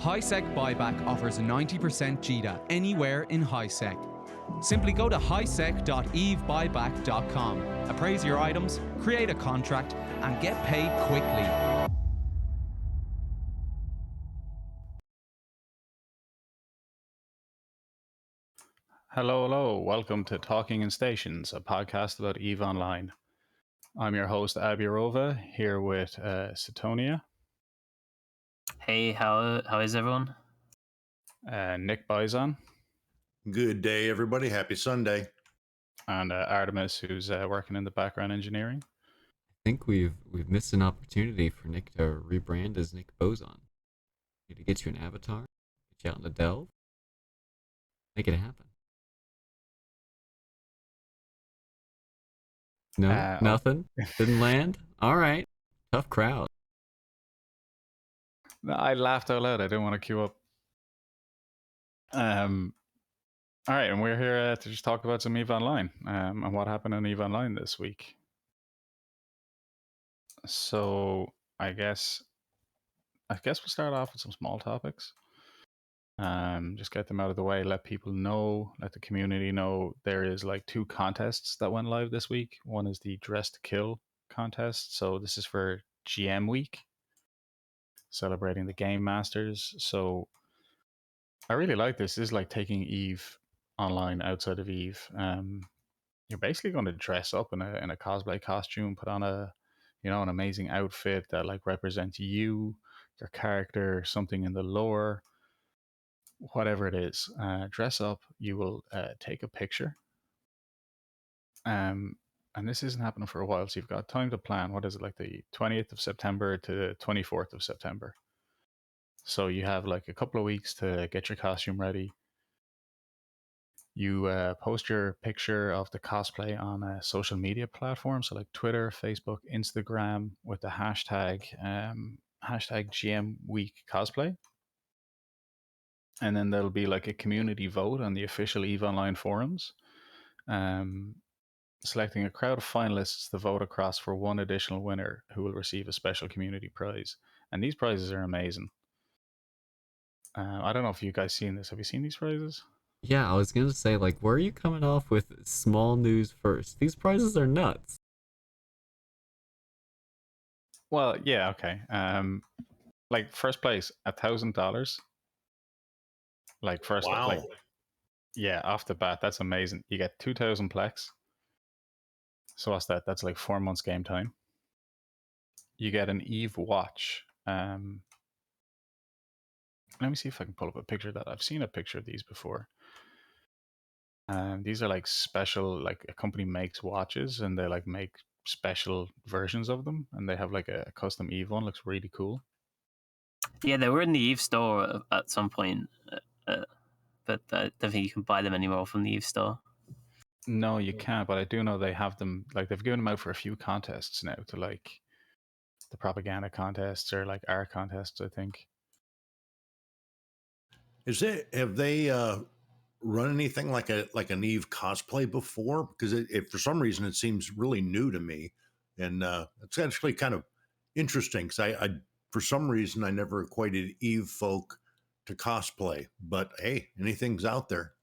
HiSec BuyBack offers 90% JITA anywhere in HiSec. Simply go to hisec.evebuyback.com, appraise your items, create a contract, and get paid quickly. Hello. Welcome to Talking in Stations, a podcast about EVE Online. I'm your host, Abbie Rova, here with Sutonia. Hey, how is everyone? Nick Bison. Good day, everybody. Happy Sunday. And Artimus, who's working in the background engineering. I think we've missed an opportunity for Nick to rebrand as Nick Boson. Need to get you an avatar, get you out in the delve, make it happen. No, nothing. Didn't land. All right, tough crowd. I laughed out loud. I didn't want to queue up. All right, and we're here to just talk about some EVE Online and what happened in EVE Online this week. So I guess we'll start off with some small topics. Just get them out of the way, let people know, let the community know there is like 2 contests that went live this week. One is the Dress to Kill contest. So this is for GM week, celebrating the Game Masters. So I really like this. This is like taking EVE Online outside of EVE. You're basically going to dress up in a cosplay costume, put on an amazing outfit that like represents you, your character, something in the lore, whatever it is. Dress up. You will take a picture. And this isn't happening for a while, so you've got time to plan. What is it, like the 20th of September to the 24th of September? So you have like a couple of weeks to get your costume ready. You post your picture of the cosplay on a social media platform, so like Twitter, Facebook, Instagram, with the hashtag GM Week Cosplay. And then there'll be like a community vote on the official EVE Online forums, selecting a crowd of finalists to vote across for one additional winner who will receive a special community prize. And these prizes are amazing. I don't know if you guys seen this. Have you seen these prizes? Yeah, I was gonna say, like, where are you coming off with small news first? These prizes are nuts. Well, yeah, okay. Like first place, $1,000. Like first, wow. like, yeah, off the bat, that's amazing. You get 2,000 plex. So what's that? That's like 4 months game time. You get an EVE watch. Let me see if I can pull up a picture of that. I've seen a picture of these before. These are like special, like a company makes watches and they like make special versions of them, and they have like a custom EVE one. Looks really cool. Yeah, they were in the EVE store at some point, but I don't think you can buy them anymore from the EVE store. No, you can't, but I do know they have them, like they've given them out for a few contests now, to like the propaganda contests or like art contests, I think. Have they run anything like an EVE cosplay before? Because it for some reason it seems really new to me, and it's actually kind of interesting because I for some reason I never equated EVE folk to cosplay. But hey, anything's out there.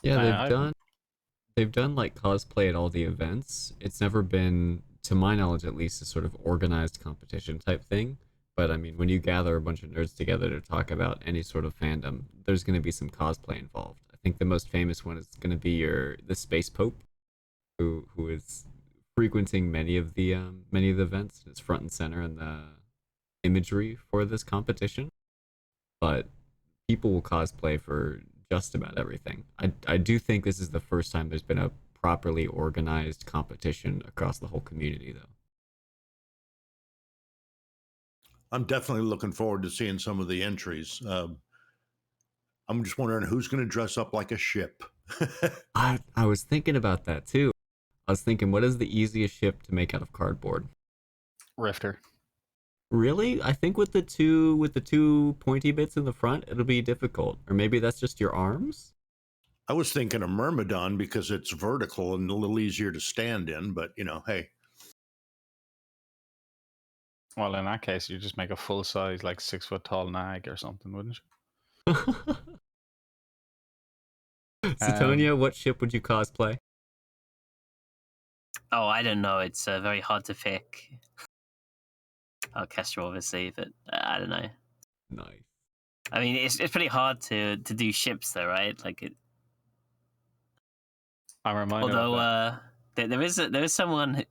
Yeah, they've done like cosplay at all the events. It's never been, to my knowledge at least, a sort of organized competition type thing. But I mean, when you gather a bunch of nerds together to talk about any sort of fandom, there's going to be some cosplay involved. I think the most famous one is going to be the Space Pope, who is frequenting many of the events. It's front and center in the imagery for this competition. But people will cosplay for just about everything. I do think this is the first time there's been a properly organized competition across the whole community, though. I'm definitely looking forward to seeing some of the entries. I'm just wondering who's going to dress up like a ship. I was thinking about that too. I was thinking, what is the easiest ship to make out of cardboard? Rifter. Really? I think with the two pointy bits in the front, it'll be difficult. Or maybe that's just your arms? I was thinking a Myrmidon because it's vertical and a little easier to stand in, but hey. Well, in that case, you just make a full size, like 6 foot tall nag or something, wouldn't you? Sutonia, what ship would you cosplay? Oh, I don't know. It's very hard to pick. Orchestra, obviously, but I don't know. Nice. I mean, it's pretty hard to do ships, though, right? Like it. I'm reminded Although of that. there is someone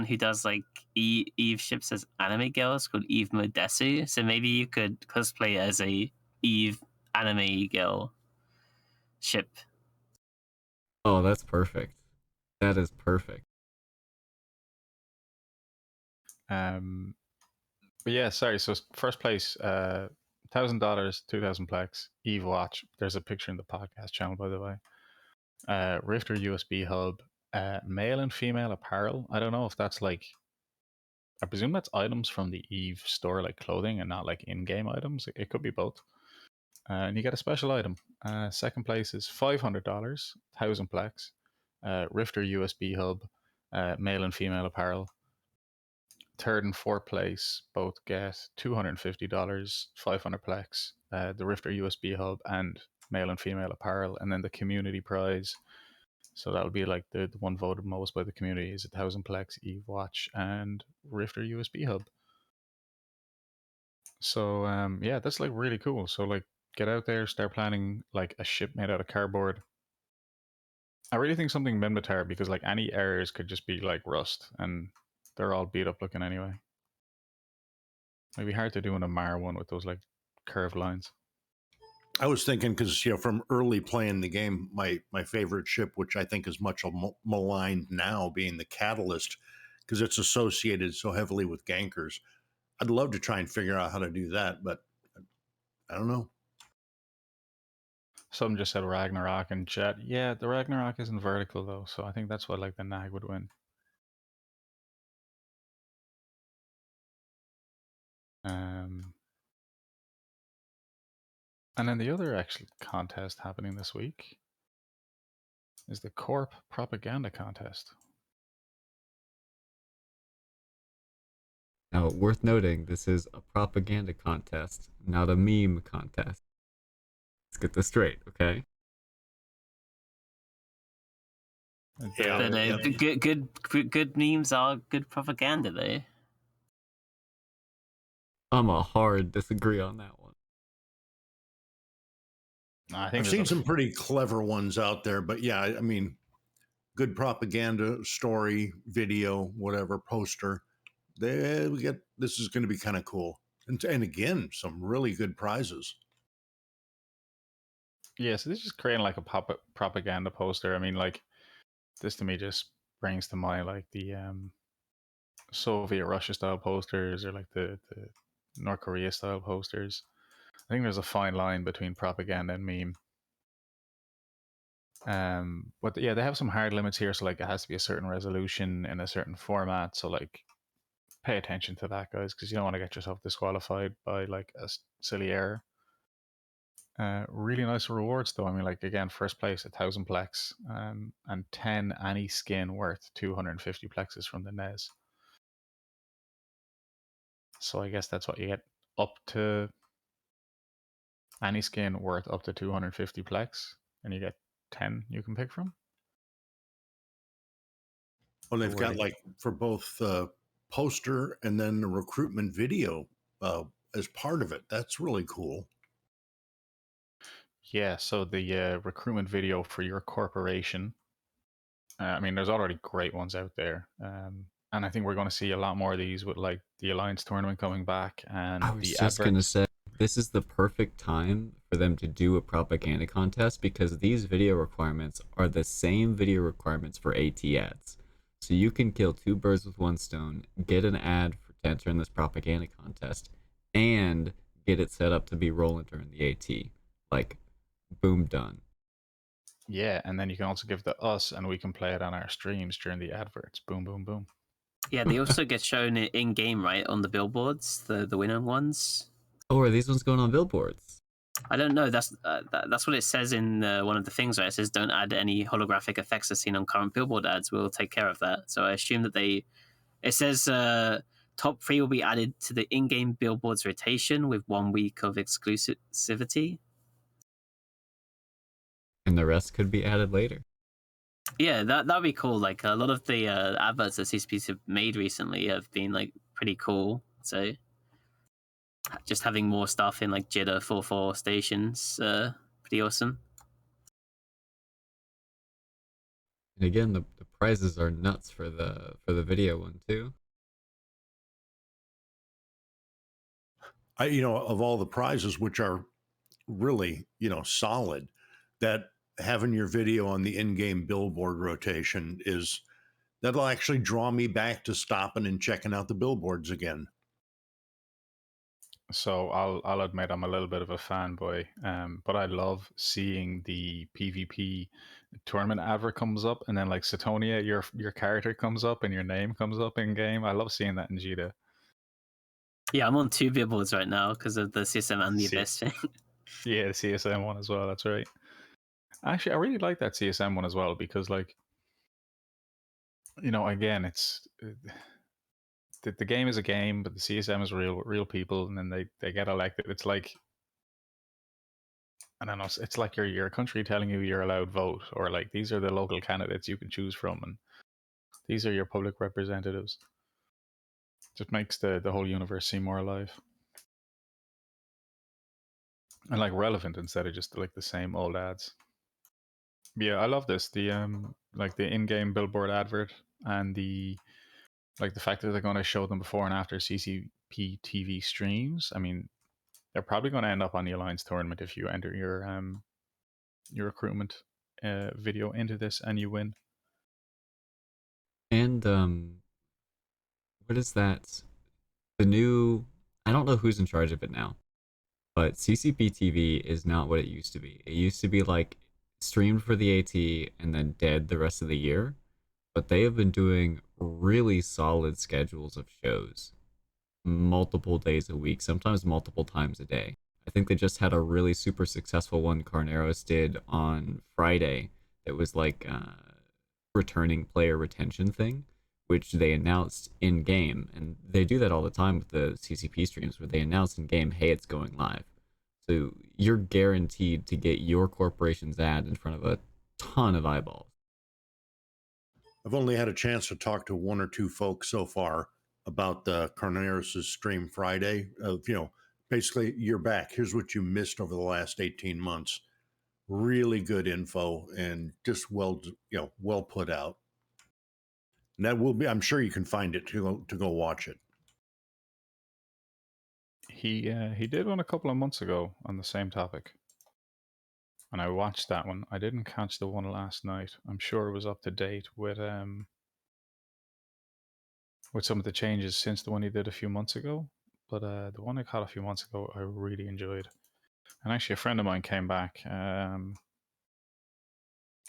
who does like Eve ships as anime girls called Eve Modesu. So maybe you could cosplay as a Eve anime girl ship. Oh, that's perfect. That is perfect. But yeah, sorry. So first place, $1,000, 2,000 plex, Eve watch. There's a picture in the podcast channel, by the way. Rifter USB hub, male and female apparel. I don't know if that's like. I presume that's items from the Eve store, like clothing, and not like in-game items. It could be both. And you get a special item. Second place is $500, 1,000 plex, Rifter USB hub, male and female apparel. Third and fourth place both get $250, 500 plex, the Rifter USB hub, and male and female apparel. And then the community prize, so that'll be like the one voted most by the community, is 1,000 plex, Eve watch, and Rifter USB hub. So yeah, that's like really cool. So like, get out there, start planning like a ship made out of cardboard. I really think something Minmatar, because like any errors could just be like rust, and they're all beat up looking anyway. It'd be hard to do in a Mar one with those like curved lines. I was thinking because from early playing the game, my favorite ship, which I think is much maligned now, being the Catalyst, because it's associated so heavily with gankers. I'd love to try and figure out how to do that, but I don't know. Some just said Ragnarok and Jet. Yeah, the Ragnarok isn't vertical though, so I think that's why like the Nag would win. And then the other actual contest happening this week is the Corp propaganda contest. Now, worth noting, this is a propaganda contest, not a meme contest. Let's get this straight, okay? Yeah, But good memes are good propaganda, though. I'm a hard disagree on that one. I think I've seen some pretty clever ones out there, but yeah, I mean, good propaganda, story, video, whatever, poster. We get this is going to be kind of cool, and again, some really good prizes. Yeah, so this is just creating like a propaganda poster. I mean, like, this to me just brings to mind like the Soviet Russia style posters, or like the North Korea style posters. I think there's a fine line between propaganda and meme. But yeah, they have some hard limits here. So like, it has to be a certain resolution in a certain format. So like, pay attention to that, guys, because you don't want to get yourself disqualified by like a silly error. Really nice rewards though. I mean, like, again, first place 1,000 plex, and 10 any skin worth 250 plexes from the NES. So I guess that's what you get, up to any skin worth up to 250 plex, and you get 10 you can pick from. Well, they've got like for both poster and then the recruitment video as part of it. That's really cool. Yeah, so the recruitment video for your corporation. I mean, there's already great ones out there. And I think we're going to see a lot more of these with like the Alliance tournament coming back, and I was the just going to adverts. say, this is the perfect time for them to do a propaganda contest, because these video requirements are the same video requirements for AT ads. So you can kill two birds with one stone, get an ad to enter in this propaganda contest, and get it set up to be rolling during the AT. Like, boom, done. Yeah, and then you can also give it to us, and we can play it on our streams during the adverts. Boom, boom, boom. Yeah, they also get shown in game, right, on the billboards, the winner ones. Oh, are these ones going on billboards? I don't know. That's what it says in one of the things, right? It says, "Don't add any holographic effects as seen on current billboard ads. We'll take care of that." So I assume that it says top 3 will be added to the in-game billboards rotation with 1 week of exclusivity. And the rest could be added later. Yeah, that'd be cool. Like a lot of the adverts that CCPs have made recently have been like pretty cool. So just having more stuff in like Jitter 4.4 stations, pretty awesome. And again, the prizes are nuts for the video one too. Of all the prizes, which are really, solid, that having your video on the in-game billboard rotation that'll actually draw me back to stopping and checking out the billboards again. So I'll admit I'm a little bit of a fanboy, but I love seeing the PvP tournament advert comes up, and then like Sutonia, your character comes up and your name comes up in game. I love seeing that in Jita. Yeah, I'm on 2 billboards right now because of the CSM and the Abyss thing. Yeah, the CSM one as well. That's right. Actually, I really like that CSM one as well because, like, again, it's the game is a game, but the CSM is real people, and then they get elected. It's like, I don't know, it's like your country telling you you're allowed vote, or like these are the local candidates you can choose from, and these are your public representatives. Just makes the whole universe seem more alive and like relevant instead of just like the same old ads. Yeah, I love this. The like the in-game billboard advert and the fact that they're going to show them before and after CCP TV streams. I mean, they're probably going to end up on the Alliance tournament if you enter your recruitment video into this and you win. And what is that? The new, I don't know who's in charge of it now, but CCP TV is not what it used to be. It used to be like streamed for the AT and then dead the rest of the year. But they have been doing really solid schedules of shows, multiple days a week, sometimes multiple times a day. I think they just had a really super successful one Carneros did on Friday. It was like a returning player retention thing, which they announced in game, and they do that all the time with the CCP streams, where they announce in game, "Hey, it's going live." So you're guaranteed to get your corporation's ad in front of a ton of eyeballs. I've only had a chance to talk to 1 or 2 folks so far about the Carneros' stream Friday of, basically you're back. Here's what you missed over the last 18 months. Really good info and just well put out. And that will be, I'm sure you can find it to go watch it. He did one a couple of months ago on the same topic. And I watched that one. I didn't catch the one last night. I'm sure it was up to date with some of the changes since the one he did a few months ago. But the one I caught a few months ago, I really enjoyed. And actually, a friend of mine came back. He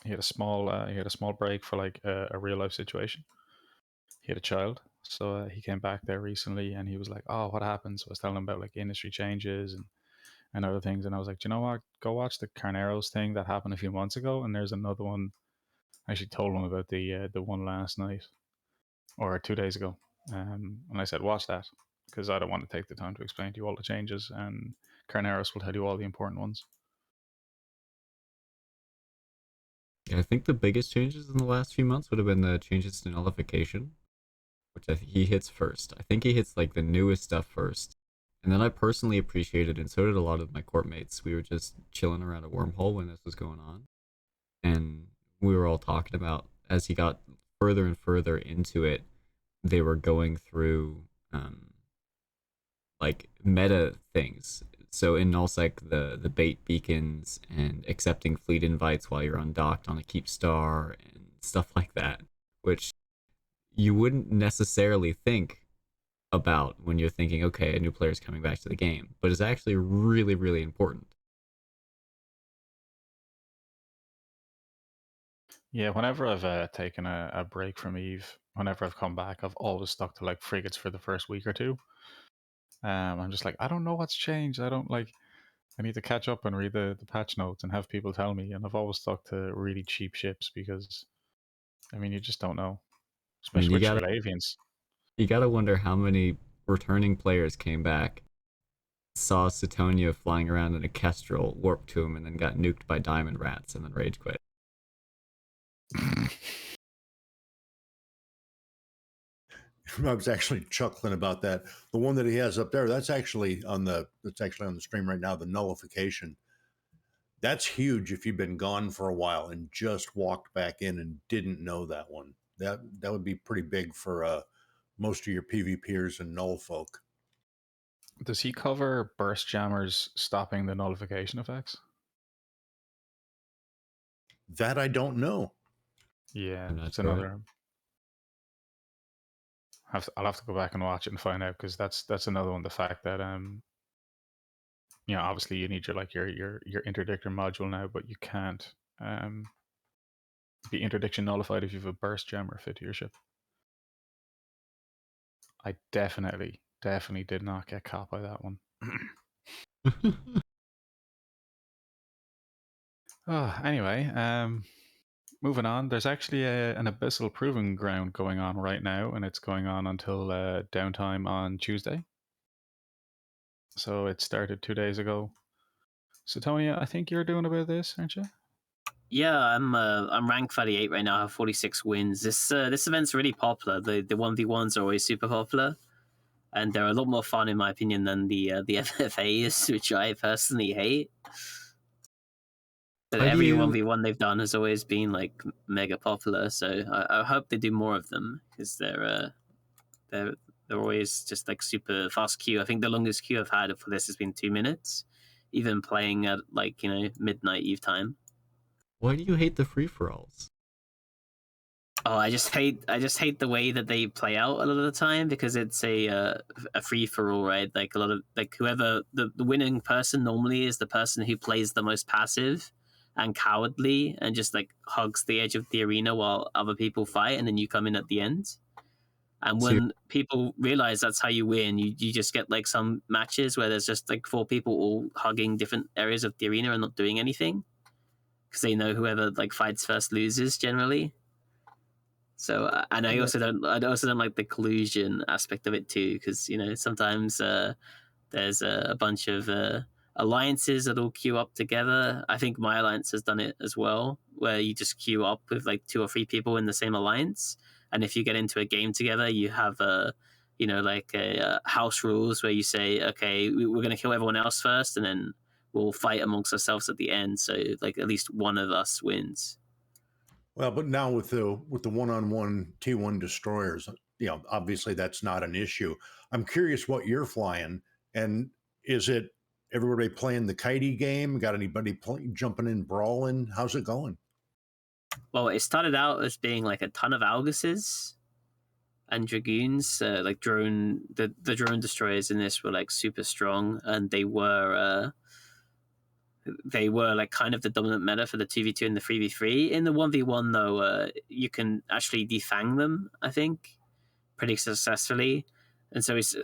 had a small break for like a real life situation. He had a child, so he came back there recently, and he was like, "Oh, what happened?" So I was telling him about like industry changes and other things, and I was like, "Do you know what? Go watch the Carneros thing that happened a few months ago, and there's another one." I actually told him about the one last night or 2 days ago, and I said, "Watch that," because I don't want to take the time to explain to you all the changes, and Carneros will tell you all the important ones. I think the biggest changes in the last few months would have been the changes to nullification, which I think he hits first. I think he hits like the newest stuff first. And then I personally appreciated, and so did a lot of my corp mates. We were just chilling around a wormhole when this was going on. And we were all talking about, as he got further and further into it, they were going through like meta things. So in nullsec, the bait beacons and accepting fleet invites while you're undocked on a keep star and stuff like that, which you wouldn't necessarily think about when you're thinking, okay, a new player's coming back to the game, but it's actually really, really important. Yeah, whenever I've taken a break from Eve, whenever I've come back, I've always stuck to like frigates for the first week or two. I'm just like, I don't know what's changed. I need to catch up and read the patch notes and have people tell me. And I've always stuck to really cheap ships because, I mean, you just don't know, I mean, especially with Avians. you gotta wonder how many returning players came back, saw Sutonia flying around in a kestrel, warped to him, and then got nuked by diamond rats, and then rage quit. I was actually chuckling about that. The one that he has up there, that's actually on the stream right now, the nullification. That's huge if you've been gone for a while and just walked back in and didn't know that one. That would be pretty big for most of your PvPers and null folk. Does he cover burst jammers stopping the nullification effects? That I don't know. Yeah, I'm not it's sure. another. I'll have to go back and watch it and find out, because that's another one. The fact that obviously you need your interdictor module now, but you can't be interdiction nullified if you have a burst jammer fit to your ship. I definitely did not get caught by that one. Anyway, moving on. There's actually an Abyssal proving ground going on right now, and it's going on until downtime on Tuesday. So it started 2 days ago. Sutonia, I think you're doing a bit of this, aren't you? Yeah, I'm rank 38 right now. I have 46 wins. This event's really popular. The 1v1s are always super popular, and they're a lot more fun in my opinion than the FFAs, which I personally hate. But every 1v1 they've done has always been like mega popular. So I hope they do more of them, because they're always just like super fast queue. I think the longest queue I've had for this has been 2 minutes, even playing at midnight Eve time. Why do you hate the free-for-alls? Oh, I just hate the way that they play out a lot of the time, because it's a free for all, right? Like a lot of whoever the winning person normally is the person who plays the most passive and cowardly and just hugs the edge of the arena while other people fight, and then you come in at the end. And when people realize that's how you win, you just get some matches where there's just 4 people all hugging different areas of the arena and not doing anything, because they know whoever fights first loses generally. So, and I also don't like the collusion aspect of it too, because sometimes there's a bunch of alliances that'll queue up together. I think my alliance has done it as well, where you just queue up with 2 or 3 people in the same alliance, and if you get into a game together, you have a house rules where you say, okay, we're going to kill everyone else first, and then we'll fight amongst ourselves at the end. So at least one of us wins. Well, but now with the one-on-one T1 destroyers, obviously that's not an issue. I'm curious what you're flying, and is it everybody playing the kitey game? Got anybody jumping in, brawling? How's it going? Well, it started out as being a ton of Alguses and Dragoons. The drone destroyers in this were super strong, and they were kind of the dominant meta for the 2v2 and the 3v3. In the 1v1 though, you can actually defang them, I think, pretty successfully. And so it's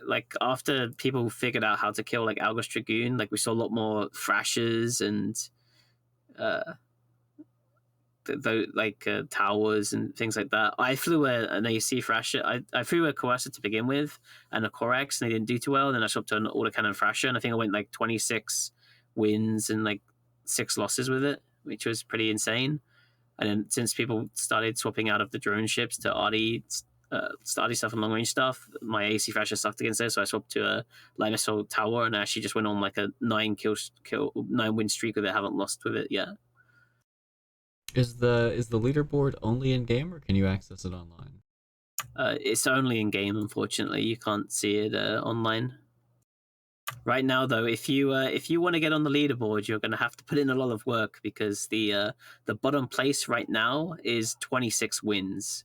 after people figured out how to kill Algus Dragoon, we saw a lot more thrashers and towers and things like that. I flew an AC thrasher. I flew a coercer to begin with and a Corax, and they didn't do too well. Then I swapped to an autocannon thrasher, and I think I went 26 wins and 6 losses with it, which was pretty insane. And then since people started swapping out of the drone ships to Artie stuff and long range stuff, my AC thrasher sucked against it, so I swapped to a light missile tower, and I actually just went on a 9 win streak with it. Haven't lost with it yet. Is the leaderboard only in game, or can you access it online? It's only in game, unfortunately. You can't see it online. Right now, though, if you want to get on the leaderboard, you're going to have to put in a lot of work, because the bottom place right now is 26 wins.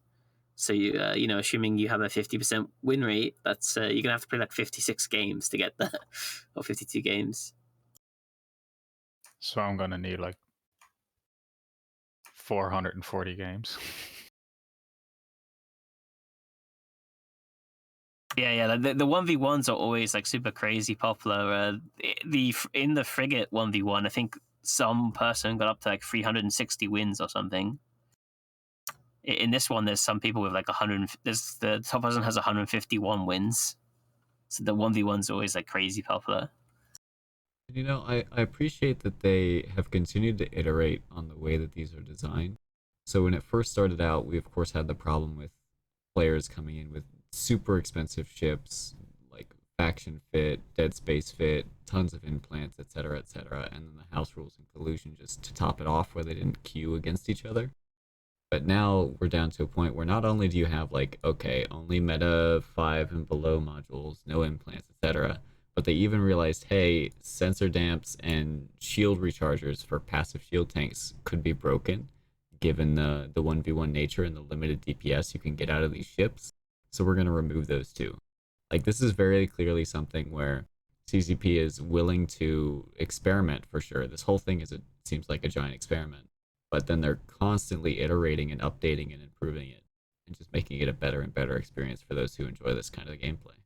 So you assuming you have a 50% win rate, that's you're gonna have to play 56 games to get that, or 52 games. So I'm gonna need 440 games. Yeah. The 1v1s are always super crazy popular. In the frigate 1v1, I think some person got up to 360 wins or something. In this one, there's some people with 100. The top person has 151 wins. So the 1v1's always like crazy popular. You know, I appreciate that they have continued to iterate on the way that these are designed. So when it first started out, we of course had the problem with players coming in with super expensive ships, like faction fit, dead space fit, tons of implants, etc., etc., and then the house rules and collusion just to top it off where they didn't queue against each other. But now we're down to a point where not only do you have like, okay, only meta 5 and below modules, no implants, etc., but they even realized, hey, sensor damps and shield rechargers for passive shield tanks could be broken given the 1v1 nature and the limited DPS you can get out of these ships. So we're going to remove those too. Like, this is very clearly something where CCP is willing to experiment for sure. This whole thing seems like a giant experiment, but then they're constantly iterating and updating and improving it and just making it a better and better experience for those who enjoy this kind of gameplay.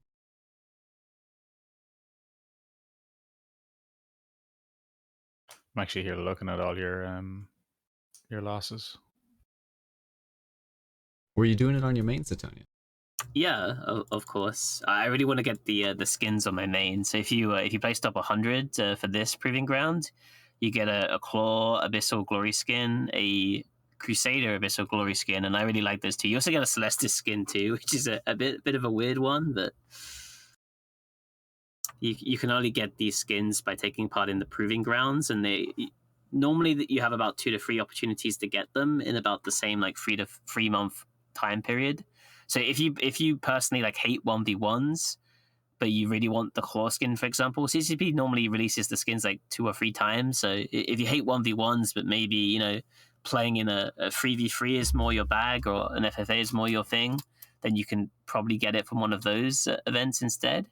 I'm actually here looking at all your losses. Were you doing it on your main, Sutonia? Yeah, of course. I really want to get the skins on my main. So if you place top 100 for this proving ground, you get a Claw Abyssal Glory skin, a Crusader Abyssal Glory skin, and I really like those two. You also get a Celestis skin too, which is a bit of a weird one, but you can only get these skins by taking part in the proving grounds, and they normally that you have about 2 to 3 opportunities to get them in about the same like 3 month time period. So if you personally like hate 1v1s, but you really want the claw skin, for example, CCP normally releases the skins like 2 or 3 times. So if you hate 1v1s, but maybe, you know, playing in a 3v3 is more your bag or an FFA is more your thing, then you can probably get it from one of those events instead.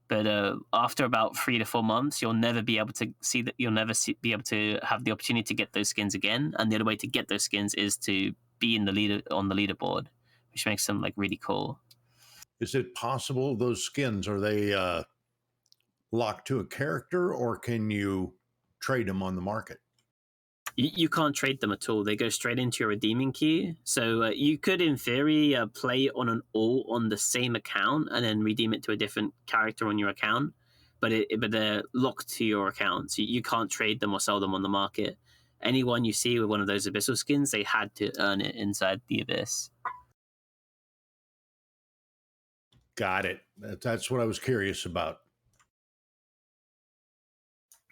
But after about 3 to 4 months, you'll never be able to see that. You'll never be able to have the opportunity to get those skins again. And the other way to get those skins is to be in the leaderboard, which makes them like really cool. Is it possible those skins, are they locked to a character, or can you trade them on the market? You can't trade them at all. They go straight into your redeeming queue. So you could, in theory, play on an all on the same account and then redeem it to a different character on your account. But they're locked to your account, so you can't trade them or sell them on the market. Anyone you see with one of those Abyssal skins, they had to earn it inside the Abyss. Got it. That's what I was curious about.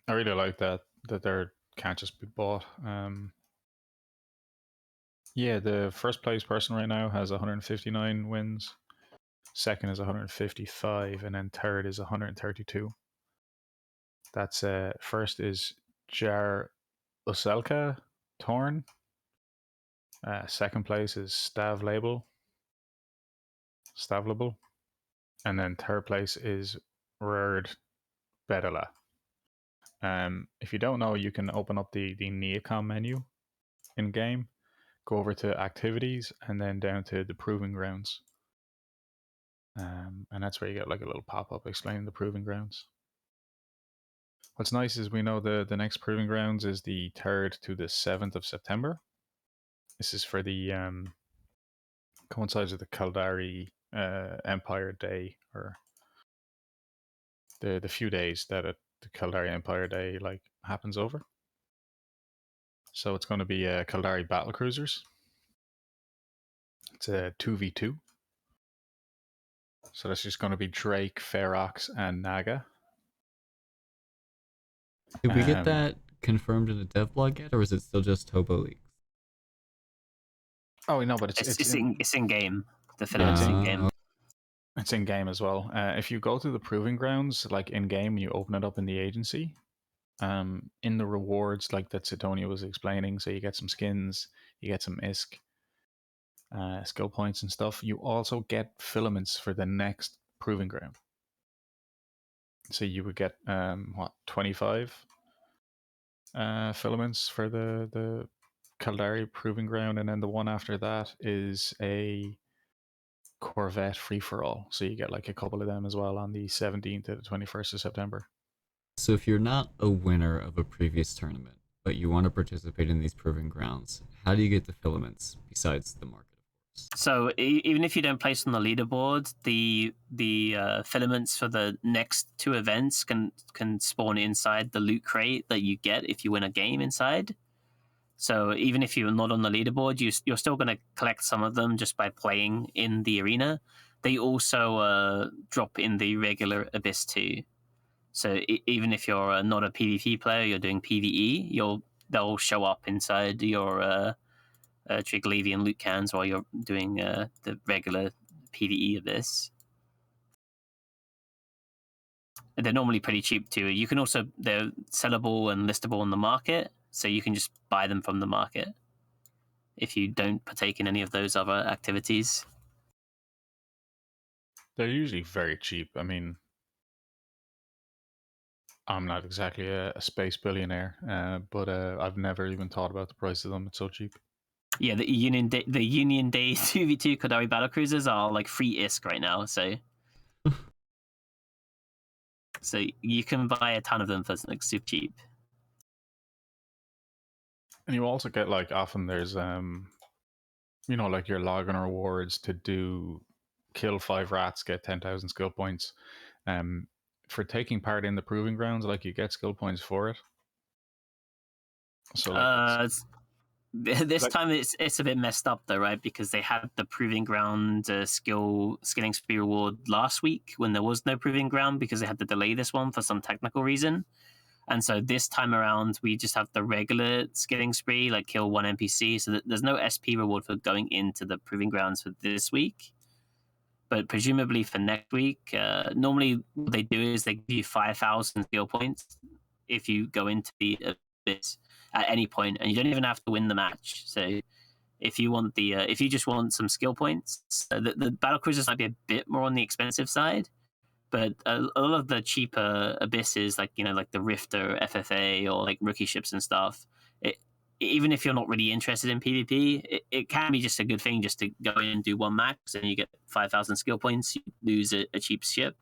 I really like that they can't just be bought. Yeah, the first place person right now has 159 wins. Second is 155, and then third is 132. That's first is Jar Uselka Torn. Second place is Stavlable, and then third place is Rerd Bedela. If you don't know, you can open up the Neocom menu in game, go over to activities, and then down to the proving grounds. And that's where you get like a little pop-up explaining the proving grounds. What's nice is we know the next proving grounds is the 3rd to the 7th of September. This is for the coincides with the Kaldari Empire Day, or the few days that the Kaldari Empire Day like happens over. So it's going to be Kaldari battle cruisers. It's a 2v2. So that's just going to be Drake, Ferox, and Naga. Did we get that confirmed in the dev blog yet, or is it still just Hobo Leaks? Oh no, but it's in game. Definitely in game. It's in game as well. If you go to the proving grounds, like in game, you open it up in the agency. In the rewards, like that Sutonia was explaining, so you get some skins, you get some ISK, skill points and stuff. You also get filaments for the next proving ground. So you would get 25 filaments for the Kaldari proving ground, and then the one after that is a Corvette free for all. So you get like a couple of them as well on the 17th to the 21st of September. So if you're not a winner of a previous tournament, but you want to participate in these proving grounds, how do you get the filaments besides the market? So even if you don't place on the leaderboard, the filaments for the next 2 events can spawn inside the loot crate that you get if you win a game inside. So even if you're not on the leaderboard, you're still going to collect some of them just by playing in the arena. They also drop in the regular Abyss too. So even if you're not a PvP player, you're doing PvE, they'll show up inside your Triglavian loot cans while you're doing the regular PvE Abyss. And they're normally pretty cheap too. You can also, they're sellable and listable on the market, so you can just buy them from the market if you don't partake in any of those other activities. They're usually very cheap. I mean, I'm not exactly a space billionaire, but I've never even thought about the price of them. It's so cheap. Yeah, the Union Day 2v2 Kodari battlecruisers are like free ISK right now, so so you can buy a ton of them for like super cheap. And you also get like often there's you know, like your login rewards to do kill 5 rats, get 10,000 skill points. For taking part in the proving grounds, like you get skill points for it. So like this time it's a bit messed up though, right? Because they had the proving ground skilling spree reward last week when there was no proving ground because they had to delay this one for some technical reason. And so this time around, we just have the regular skilling spree, like kill 1 NPC. So there's no SP reward for going into the proving grounds for this week. But presumably for next week, normally what they do is they give you 5,000 skill points if you go into the Abyss at any point, and you don't even have to win the match. So if you want if you just want some skill points, the battle cruisers might be a bit more on the expensive side. But a lot of the cheaper abysses, like like the Rifter, FFA, or like rookie ships and stuff, even if you're not really interested in PvP, it can be just a good thing just to go in and do one max, and you get 5,000 skill points. You lose a cheap ship,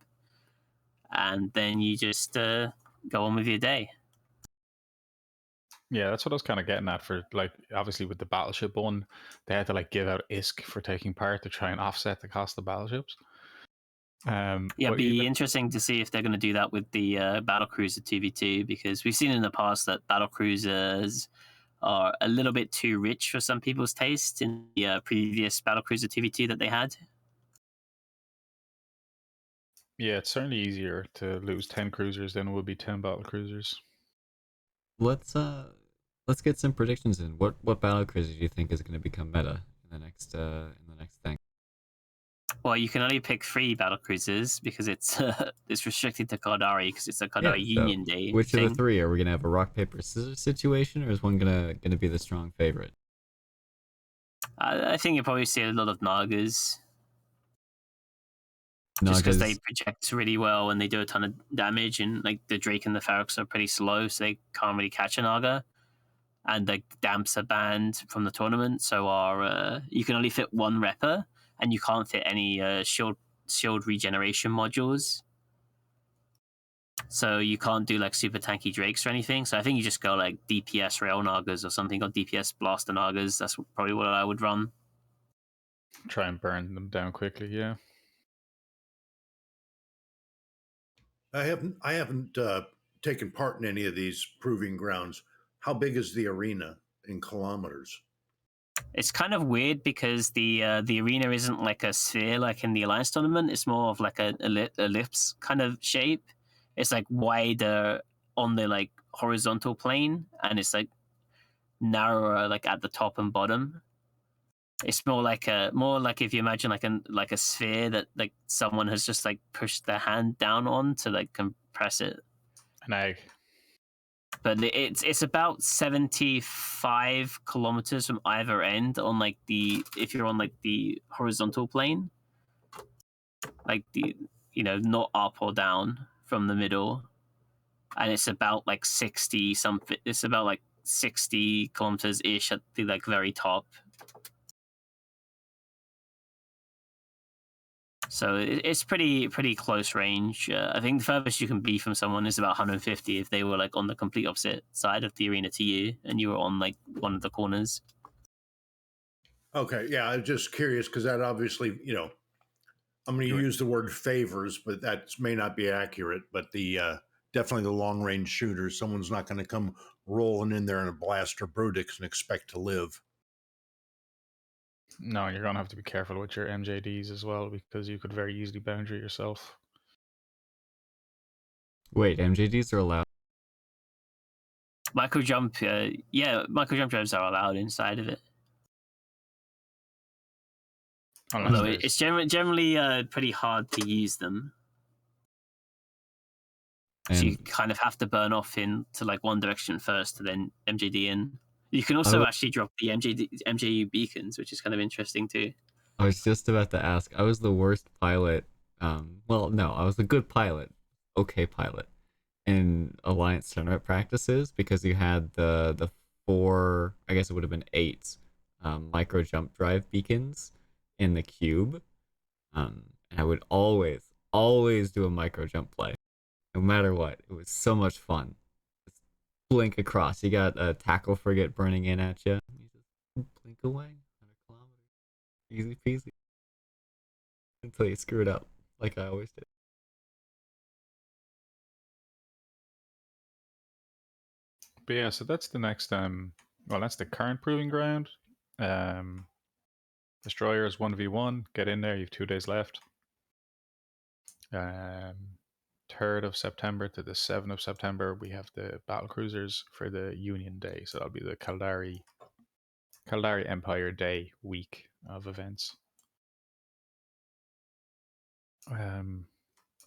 and then you just go on with your day. yeah, that's what I was kind of getting at. For like, obviously with the battleship one, they had to like give out ISK for taking part to try and offset the cost of battleships. Yeah, it'd be interesting to see if they're going to do that with the battlecruiser 2v2, because we've seen in the past that battlecruisers are a little bit too rich for some people's taste in the previous battlecruiser 2v2 that they had. Yeah, it's certainly easier to lose 10 cruisers than it would be 10 battlecruisers. Let's get some predictions in. What battle cruiser do you think is going to become meta in the next thing? Well, you can only pick 3 battlecruisers because it's restricted to Caldari because it's a Caldari Union Day. Which thing. of the 3 are we going to have a rock paper scissors situation, or is one gonna be the strong favorite? I think you'll probably see a lot of Nagas. Just because they project really well and they do a ton of damage, and like the Drake and the Ferox are pretty slow, so they can't really catch a Naga. And the Damps are banned from the tournament, so you can only fit 1 Repper, and you can't fit any shield regeneration modules. So you can't do like super tanky Drakes or anything. So I think you just go like DPS Rail Nagas or something, or DPS Blaster Nagas. That's probably what I would run. Try and burn them down quickly, yeah. I haven't taken part in any of these proving grounds. How big is the arena in kilometers? It's kind of weird because the arena isn't like a sphere like in the Alliance tournament. It's more of like a ellipse kind of shape. It's like wider on the like horizontal plane, and it's like narrower like at the top and bottom. It's more like if you imagine like a sphere that like someone has just like pushed their hand down on to like compress it. An egg. But it's about 75 kilometers from either end on like if you're on like the horizontal plane, like not up or down from the middle, and it's about like 60 something. It's about like 60 kilometers ish at the like very top. So it's pretty close range. I think the furthest you can be from someone is about 150 if they were like on the complete opposite side of the arena to you, and you were on like one of the corners. Okay, yeah, I'm just curious because that obviously, I'm going to use the word favors, but that may not be accurate. But the definitely the long range shooters, someone's not going to come rolling in there in a blaster Brudix and expect to live. No, you're gonna have to be careful with your MJDs as well because you could very easily boundary yourself. Wait, MJDs are allowed? Micro jump, micro jump drives are allowed inside of it. Unless Although there's- it's generally pretty hard to use them. So you And kind of have to burn off into like one direction first to then MJD in. You can also actually drop the MJU beacons, which is kind of interesting too. I was just about to ask. I was the worst pilot. Well, no, I was a good pilot. Okay pilot in Alliance tournament practices because you had the 4, I guess it would have been 8 micro jump drive beacons in the cube. And I would always do a micro jump play. No matter what. It was so much fun. Just blink across. You got a tackle frigate burning in at you. You just blink away. 100 kilometers. Easy peasy. Until you screw it up, like I always did. But yeah, so that's the next that's the current proving ground. Destroyer is 1v1. Get in there, you have 2 days left. 3rd of September to the 7th of September, we have the battle cruisers for the Union Day. So that'll be the Caldari Empire Day week of events. All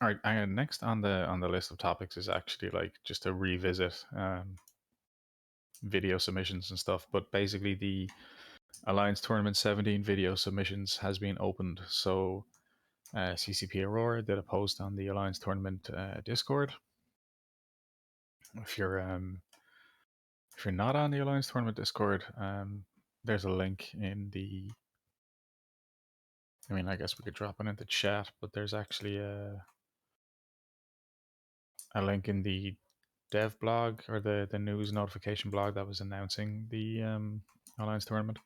right, and next on the list of topics is actually like just to revisit video submissions and stuff. But basically, the Alliance Tournament 17 video submissions has been opened. So CCP Aurora did a post on the Alliance Tournament Discord. If you're not on the Alliance Tournament Discord, there's a link in the. I mean, I guess we could drop it into chat, but there's actually a link in the dev blog or the news notification blog that was announcing the Alliance Tournament.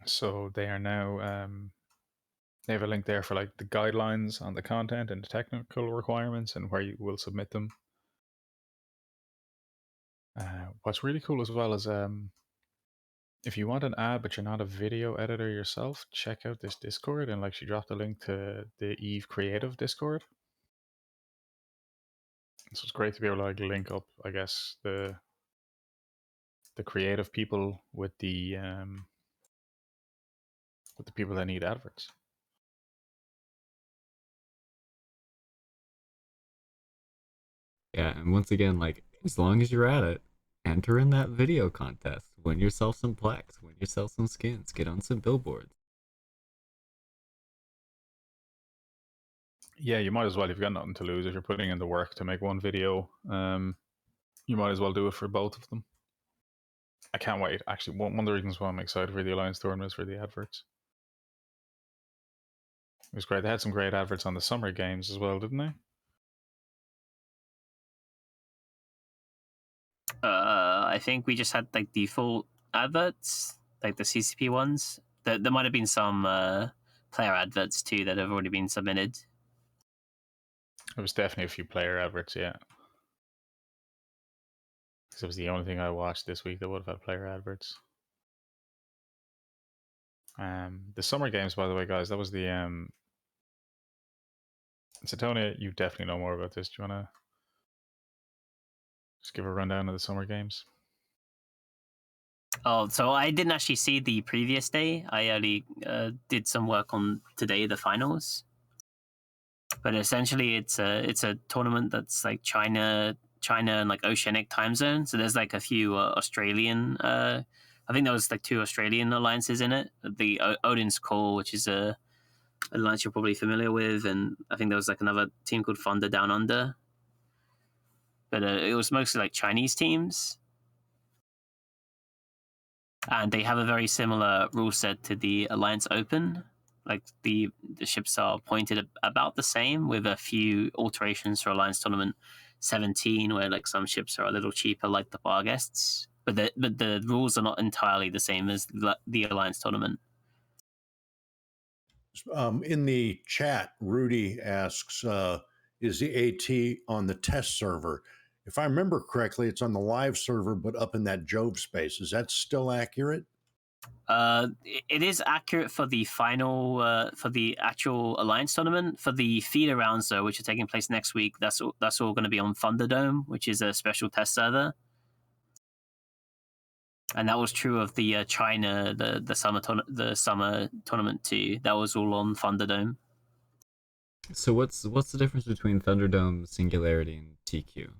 So they are now they have a link there for like the guidelines on the content and the technical requirements and where you will submit them. What's really cool as well is if you want an ad but you're not a video editor yourself, check out this Discord, and like she dropped a link to the Eve Creative Discord. So it's great to be able to like link up, I guess, the creative people with the people that need adverts. Yeah, and once again, like, as long as you're at it, enter in that video contest. Win yourself some plaques. Win yourself some skins. Get on some billboards. Yeah, you might as well. If you've got nothing to lose, if you're putting in the work to make one video, you might as well do it for both of them. I can't wait. Actually, one of the reasons why I'm excited for the Alliance Tournament is for the adverts. It was great. They had some great adverts on the summer games as well, didn't they? I think we just had like default adverts, like the CCP ones. There might have been some player adverts too that have already been submitted. There was definitely a few player adverts, yeah. Because it was the only thing I watched this week that would have had player adverts. The summer games, by the way, guys, that was the Sutonia, you definitely know more about this. Do you want to just give a rundown of the summer games? Oh, so I didn't actually see the previous day. I only did some work on today, the finals. But essentially, it's a tournament that's like China and like oceanic time zone. So there's like a few Australian. I think there was like 2 Australian alliances in it. The Odin's Call, which is a alliance you're probably familiar with, and I think there was like another team called Fonda Down Under. But it was mostly like Chinese teams. And they have a very similar rule set to the Alliance Open. Like the ships are pointed about the same, with a few alterations for Alliance Tournament 17, where like some ships are a little cheaper, like the Bar Guests. but the rules are not entirely the same as the Alliance tournament. In the chat, Rudy asks, is the AT on the test server? If I remember correctly, it's on the live server, but up in that Jove space. Is that still accurate? It is accurate for the final, for the actual Alliance tournament. For the feeder rounds, though, which are taking place next week, that's all going to be on Thunderdome, which is a special test server. And that was true of the China, the summer tournament too. That was all on Thunderdome. So what's the difference between Thunderdome, Singularity, and TQ?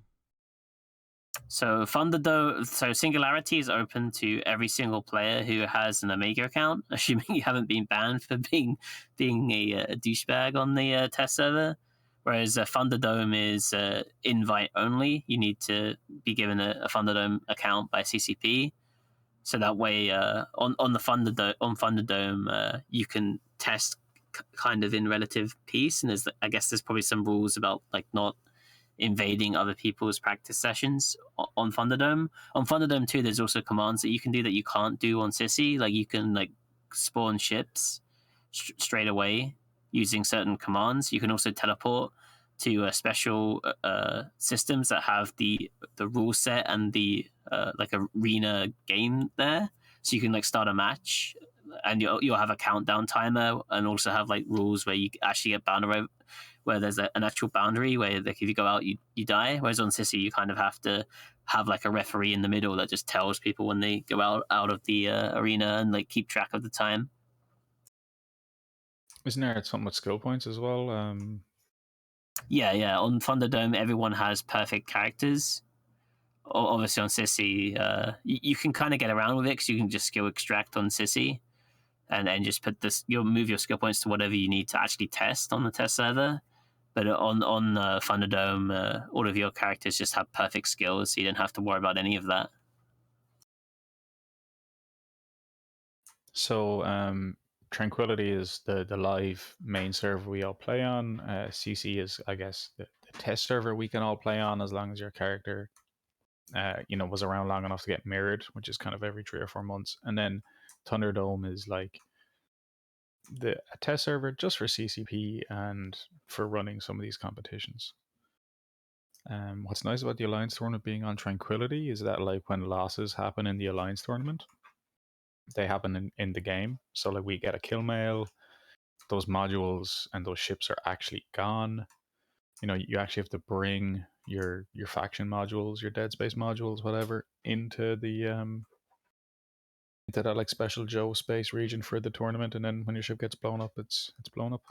So Thunderdome, so Singularity is open to every single player who has an Omega account, assuming you haven't been banned for being a douchebag on the test server. Whereas Thunderdome is invite only. You need to be given a Thunderdome account by CCP. So that way, on Thunderdome, you can test kind of in relative peace. And I guess there's probably some rules about like not invading other people's practice sessions on Thunderdome. On Thunderdome too, there's also commands that you can do that you can't do on Sissy. Like you can like spawn ships straight away using certain commands. You can also teleport to special systems that have the rule set and the like arena game there, so you can like start a match, and you'll have a countdown timer, and also have like rules where you actually get boundary, where there's an actual boundary where like if you go out you die. Whereas on Sissy you kind of have to have like a referee in the middle that just tells people when they go out of the arena and like keep track of the time. Isn't there something with skill points as well? Yeah. On Thunderdome, everyone has perfect characters. Obviously, on Sissy, you can kind of get around with it because you can just skill extract on Sissy, and then just put this. You'll move your skill points to whatever you need to actually test on the test server. But on Thunderdome, all of your characters just have perfect skills, so you don't have to worry about any of that. So, Tranquility is the live main server we all play on. CC is, I guess, the test server we can all play on as long as your character, was around long enough to get mirrored, which is kind of every 3 or 4 months. And then Thunderdome is like a test server just for CCP and for running some of these competitions. What's nice about the Alliance tournament being on Tranquility is that like when losses happen in the Alliance tournament, they happen in the game. So like we get a kill mail, those modules and those ships are actually gone. You actually have to bring your faction modules, your Dead Space modules, whatever, into the into that like special Joe space region for the tournament, and then when your ship gets blown up, it's blown up.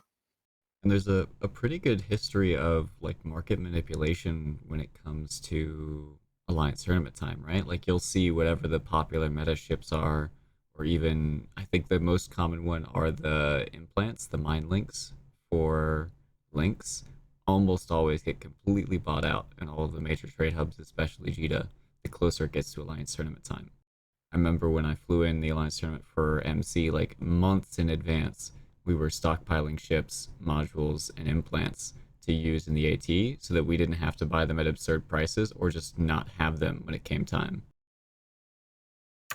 And there's a pretty good history of like market manipulation when it comes to Alliance tournament time, right? Like you'll see whatever the popular meta ships are, or even I think the most common one are the implants, the mind links for links, almost always get completely bought out in all of the major trade hubs, especially Jita, the closer it gets to Alliance tournament time. I remember when I flew in the Alliance tournament for MC, like months in advance, we were stockpiling ships, modules, and implants to use in the AT so that we didn't have to buy them at absurd prices or just not have them when it came time.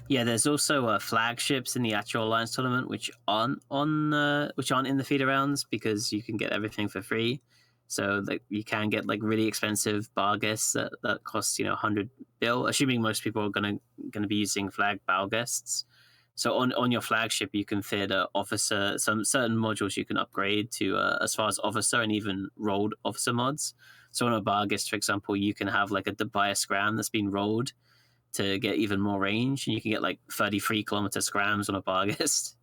Yeah, there's also flagships in the actual Alliance tournament which aren't in the feeder rounds because you can get everything for free. So like you can get like really expensive bar guests that cost 100 bill, assuming most people are gonna be using flag bar guests. So on your flagship you can fit officer, some certain modules you can upgrade to as far as officer and even rolled officer mods. So on a bar guest, for example, you can have like a buy a scram that's been rolled to get even more range, and you can get like 33-kilometer scrams on a bar guest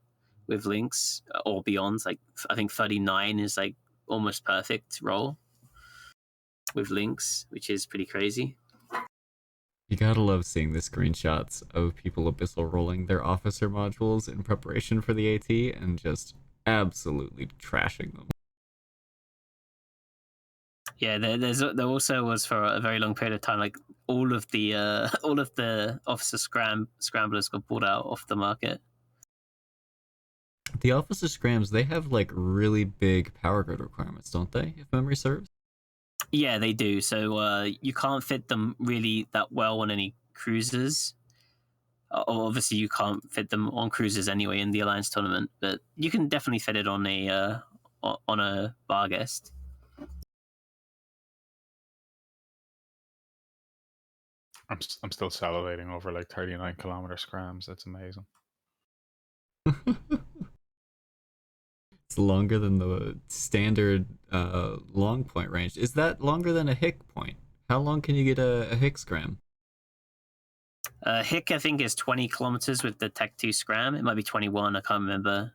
with links or beyond. Like I think 39 is like almost perfect roll with links, which is pretty crazy. You gotta love seeing the screenshots of people Abyssal rolling their officer modules in preparation for the AT and just absolutely trashing them. Yeah, there also was for a very long period of time like all of the officer scramblers got bought out off the market. The officer scrams, they have like really big power grid requirements, don't they, if memory serves? Yeah, they do. So you can't fit them really that well on any cruisers. Obviously, you can't fit them on cruisers anyway in the Alliance tournament, but you can definitely fit it on a bar guest. I'm still salivating over like 39-kilometer scrams. That's amazing. It's longer than the standard long point range. Is that longer than a hick point? How long can you get a hick scram? Hick, I think, is 20 kilometers with the Tech 2 scram. It might be 21, I can't remember.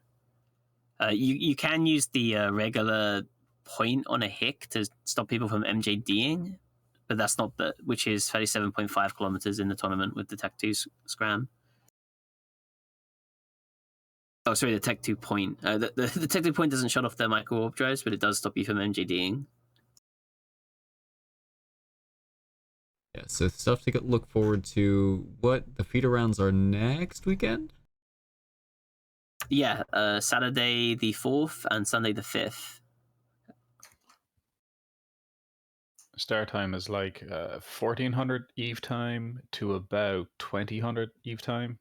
You can use the regular point on a hick to stop people from MJDing, but that's not which is 37.5 kilometers in the tournament with the Tech 2 scram. Oh, sorry, the Tech 2 point. The Tech 2 point doesn't shut off the micro warp drives, but it does stop you from MJDing. Yeah, so stuff to look forward to. What, the feeder rounds are next weekend? Yeah, Saturday the 4th and Sunday the 5th. Start time is like 1400 Eve time to about 2000 Eve time.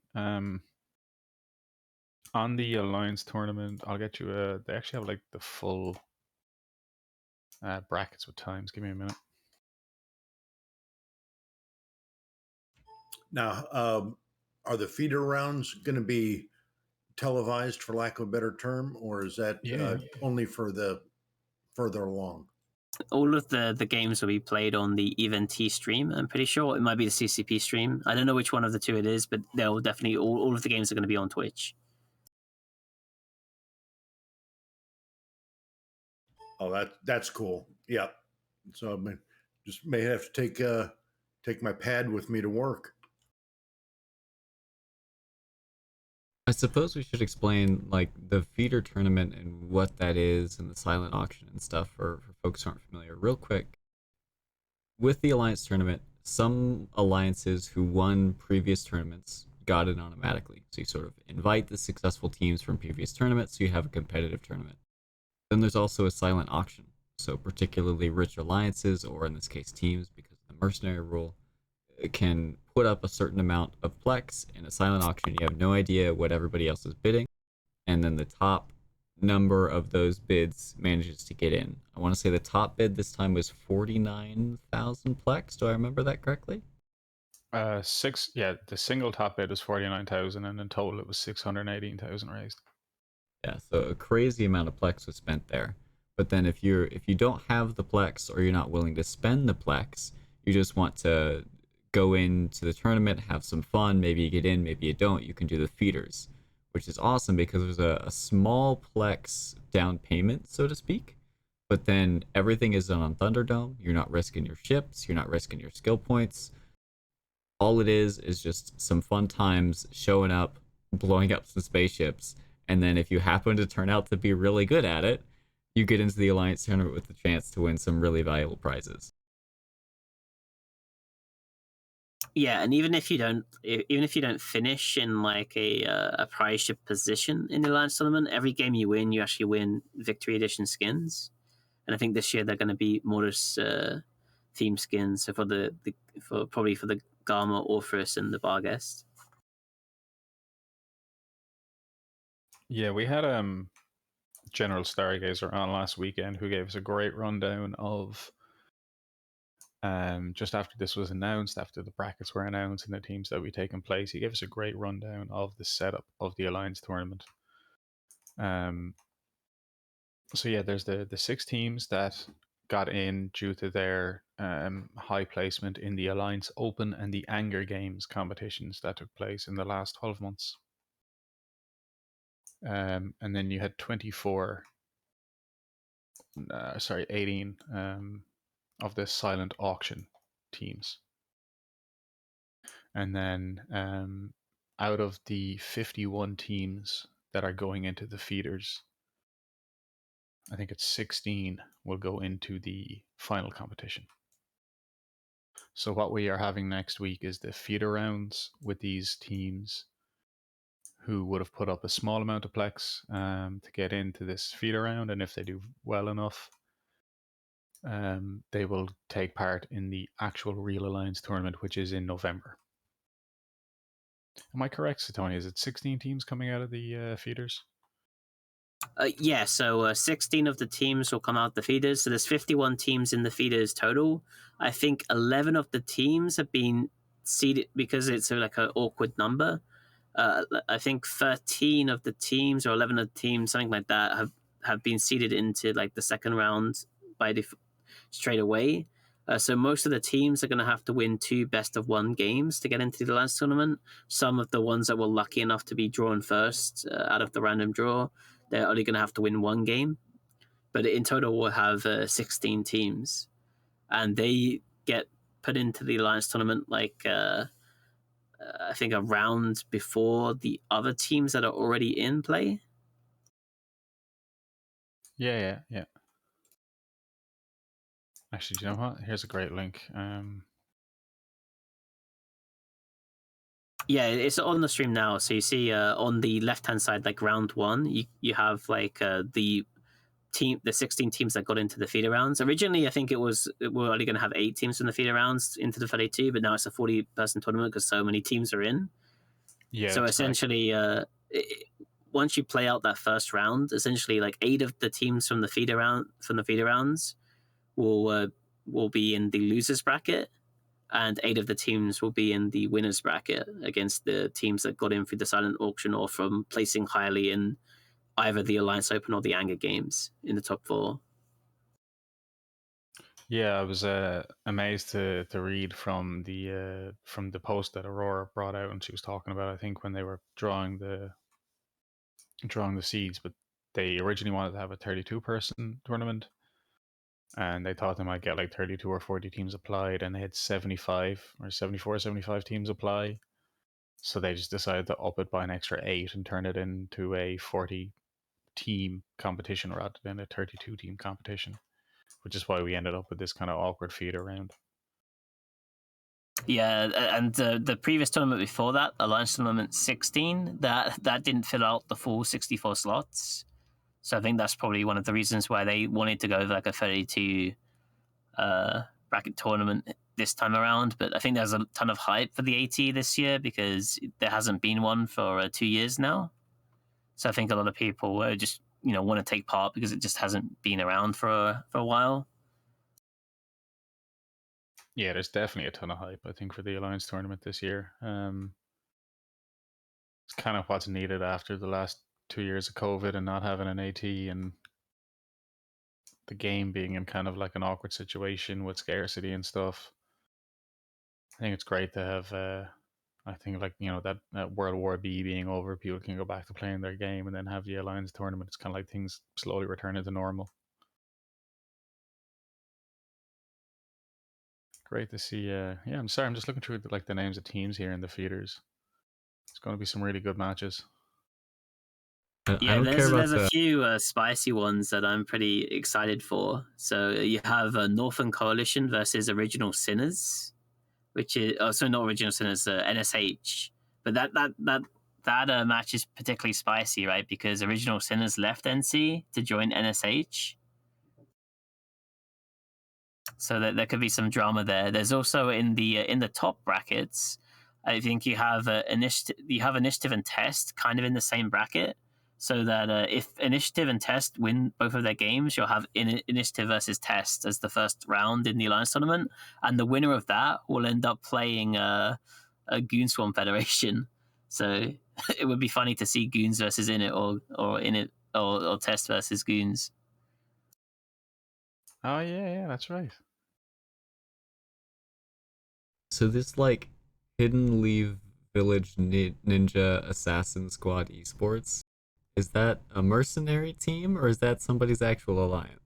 On the Alliance tournament, I'll get you they actually have like the full brackets with times. Give me a minute. Now, are the feeder rounds going to be televised, for lack of a better term, or is that only for the further along? All of the games will be played on the Event stream. I'm pretty sure it might be the CCP stream. I don't know which one of the two it is, but they'll definitely all of the games are going to be on Twitch. Oh, that's cool. Yeah. So I just may have to take my pad with me to work. I suppose we should explain like the feeder tournament and what that is and the silent auction and stuff for folks who aren't familiar. Real quick, with the Alliance tournament, some alliances who won previous tournaments got it automatically. So you sort of invite the successful teams from previous tournaments, so you have a competitive tournament. Then there's also a silent auction. So particularly rich alliances, or in this case teams, because of the mercenary rule, can put up a certain amount of plex in a silent auction. You have no idea what everybody else is bidding, and then the top number of those bids manages to get in. I want to say the top bid this time was 49,000 plex. Do I remember that correctly? The single top bid was 49,000, and in total it was 618,000 raised. Yeah, so a crazy amount of plex was spent there. But then if you don't have the plex, or you're not willing to spend the plex, you just want to go into the tournament, have some fun, maybe you get in, maybe you don't, you can do the feeders, which is awesome because there's a small plex down payment, so to speak, but then everything is done on Thunderdome. You're not risking your ships, you're not risking your skill points. All it is just some fun times showing up, blowing up some spaceships, and then if you happen to turn out to be really good at it, you get into the Alliance tournament with the chance to win some really valuable prizes. Yeah, and even if you don't finish in like a prize ship position in the Alliance tournament, every game you win, you actually win Victory Edition skins. And I think this year they're going to be Mortis theme skins, so probably for the Garma, Orpheus, and the Barghest. Yeah, we had General Stargazer on last weekend, who gave us a great rundown of just after this was announced, after the brackets were announced and the teams that would be taking place. He gave us a great rundown of the setup of the Alliance tournament. So yeah, there's the 6 teams that got in due to their high placement in the Alliance Open and the Anger Games competitions that took place in the last 12 months. And then you had 18 of the silent auction teams. And then out of the 51 teams that are going into the feeders, I think it's 16 will go into the final competition. So what we are having next week is the feeder rounds with these teams who would have put up a small amount of plex to get into this feeder round, and if they do well enough, they will take part in the actual Real Alliance tournament, which is in November. Am I correct, Sutonia? Is it 16 teams coming out of the feeders? Yeah, so 16 of the teams will come out the feeders. So there's 51 teams in the feeders total. I think 11 of the teams have been seeded because it's like an awkward number. I think 13 of the teams or 11 of the teams, something like that, have been seeded into like the second round straight away. So most of the teams are going to have to win 2 best-of-1 games to get into the Alliance tournament. Some of the ones that were lucky enough to be drawn first out of the random draw, they're only going to have to win 1 game. But in total, we'll have 16 teams. And they get put into the Alliance tournament like I think a round before the other teams that are already in play. Yeah. Actually, do you know what? Here's a great link. Yeah, it's on the stream now. So you see on the left-hand side, like round 1, you have like the 16 teams that got into the feeder rounds. Originally, I think we're only going to have 8 teams from the feeder rounds into the 32, but now it's a 40-person tournament because so many teams are in. Yeah. So essentially, once you play out that first round, essentially like 8 of the teams from the feeder rounds will be in the losers bracket, and 8 of the teams will be in the winners bracket against the teams that got in through the silent auction or from placing highly in either the Alliance Open or the Anger Games in the top 4. Yeah, I was amazed to read from the post that Aurora brought out, and she was talking about, I think, when they were drawing the seeds, but they originally wanted to have a 32-person tournament, and they thought they might get like 32 or 40 teams applied, and they had 75 or 74, 75 teams apply. So they just decided to up it by an extra 8 and turn it into a 40-team competition rather than a 32-team competition, which is why we ended up with this kind of awkward feeder round. Yeah, and the previous tournament before that, Alliance Tournament 16, that didn't fill out the full 64 slots. So I think that's probably one of the reasons why they wanted to go with like a 32 bracket tournament this time around. But I think there's a ton of hype for the AT this year because there hasn't been one for 2 years now. So I think a lot of people just want to take part because it just hasn't been around for a while. Yeah, there's definitely a ton of hype, I think, for the Alliance tournament this year. It's kind of what's needed after the last 2 years of COVID and not having an AT, and the game being in kind of like an awkward situation with scarcity and stuff. I think it's great to have, I think, like, that World War B being over, people can go back to playing their game, and then have the Alliance tournament. It's kind of like things slowly returning to normal. Great to see. Yeah, I'm sorry, I'm just looking through the names of teams here in the feeders. It's going to be some really good matches. Yeah, there's a few spicy ones that I'm pretty excited for. So you have Northern Coalition versus Original Sinners, which is not Original Sinners, NSH. But that match is particularly spicy, right? Because Original Sinners left NC to join NSH. So that there could be some drama there. There's also in the top brackets, I think you have Initiative and Test kind of in the same bracket. So that if Initiative and Test win both of their games, you'll have Initiative versus Test as the first round in the Alliance tournament, and the winner of that will end up playing a Goonswarm Federation. So it would be funny to see Goons versus Init or Init or Test versus Goons. Oh yeah, that's right. So this like Hidden Leave Village Ninja Assassin Squad Esports, is that a mercenary team or is that somebody's actual alliance?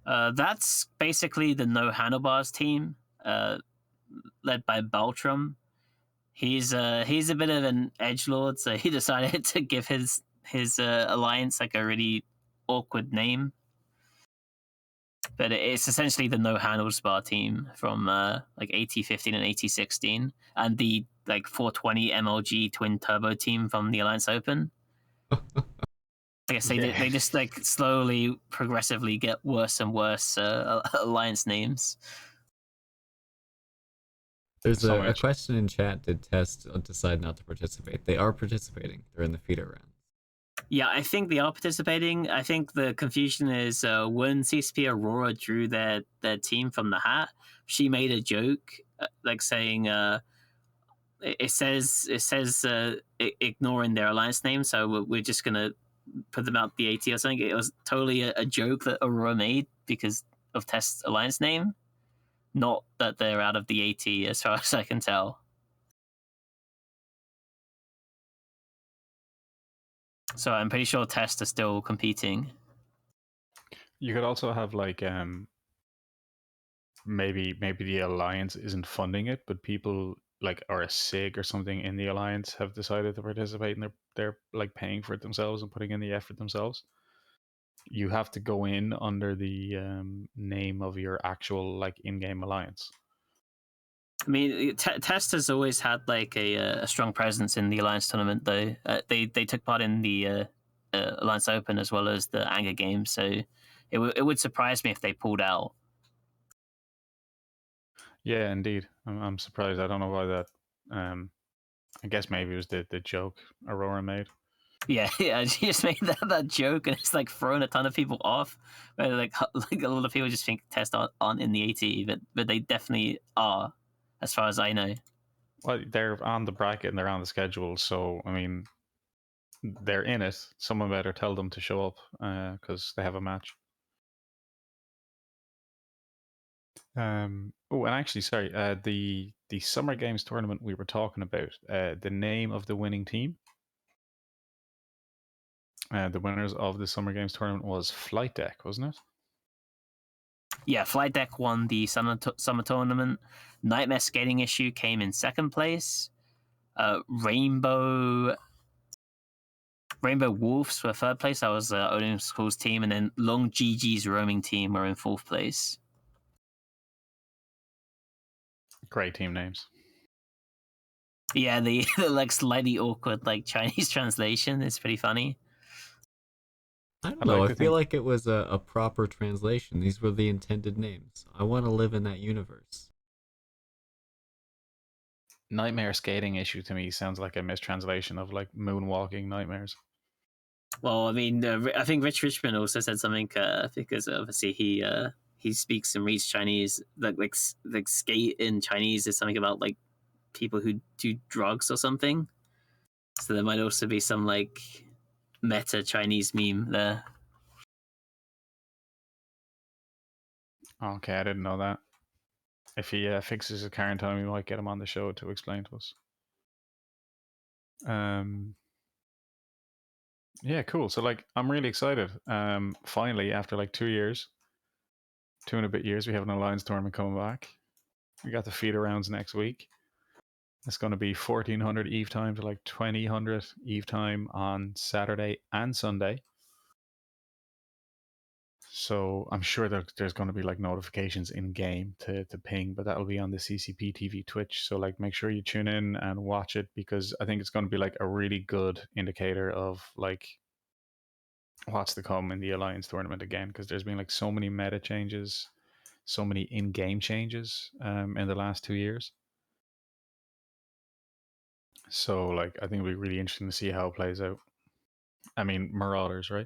That's basically the No Handlebars team, led by Beltram. He's a bit of an edgelord, so he decided to give his alliance like a really awkward name. But it's essentially the No Handlesbar team from like AT15 and AT16, and the like 420 MLG twin turbo team from the Alliance Open. I guess they just like slowly, progressively get worse and worse alliance names. There's So a much. question in chat. Did Test decide not to participate? They are participating. They're in the feeder round. Yeah, I think they are participating. I think the confusion is when CSP Aurora drew their team from the hat, she made a joke like saying it says ignoring their alliance name, so we're just gonna put them out the AT or something. It was totally a joke that Aurora made because of Test's alliance name, not that they're out of the AT as far as I can tell. So I'm pretty sure Test are still competing. You could also have like maybe the alliance isn't funding it, but people like or a SIG or something in the alliance have decided to participate and they're like paying for it themselves and putting in the effort themselves. You have to go in under the name of your actual like in-game alliance. I mean, Test has always had like a strong presence in the Alliance tournament, though. They took part in the Alliance Open as well as the Anger Games, so it would surprise me if they pulled out. Yeah, indeed. I'm surprised. I don't know why that. I guess maybe it was the joke Aurora made. Yeah, she just made that joke, and it's like throwing a ton of people off. Where like a lot of people just think Test aren't in the AT, but they definitely are, as far as I know. Well, they're on the bracket and they're on the schedule, so I mean, they're in it. Someone better tell them to show up because they have a match. Oh, and actually, sorry, the Summer Games tournament we were talking about. The name of the winning team. The winners of the Summer Games tournament was Flight Deck, wasn't it? Yeah, Flight Deck won the summer tournament. Nightmare Skating Issue came in second place. Rainbow Wolves were third place. That was Odin School's team, and then Long GG's roaming team were in fourth place. Great team names. Yeah, the like slightly awkward like Chinese translation is pretty funny. I don't I'd know. like I to feel think- like it was a proper translation. These were the intended names. I want to live in that universe. Nightmare Skating Issue to me sounds like a mistranslation of like moonwalking nightmares. Well, I mean, I think Rich Richmond also said something because obviously he speaks and reads Chinese. Like skate in Chinese is something about like people who do drugs or something. So there might also be some like meta Chinese meme there. Okay, I didn't know that. If he fixes his car in time, we might get him on the show to explain to us. Yeah, cool. So like, I'm really excited. Finally, after like 2 years, 2.5 years, we have an Alliance tournament coming back. We got the feeder rounds next week. It's going to be 1400 Eve time to like 2000 Eve time on Saturday and Sunday. So I'm sure that there's going to be like notifications in game to ping, but that'll be on the CCP TV Twitch. So like, make sure you tune in and watch it because I think it's going to be like a really good indicator of like what's to come in the Alliance tournament again. Because there's been like so many meta changes, so many in-game changes in the last 2 years. So like, I think it'll be really interesting to see how it plays out. I mean, Marauders, right?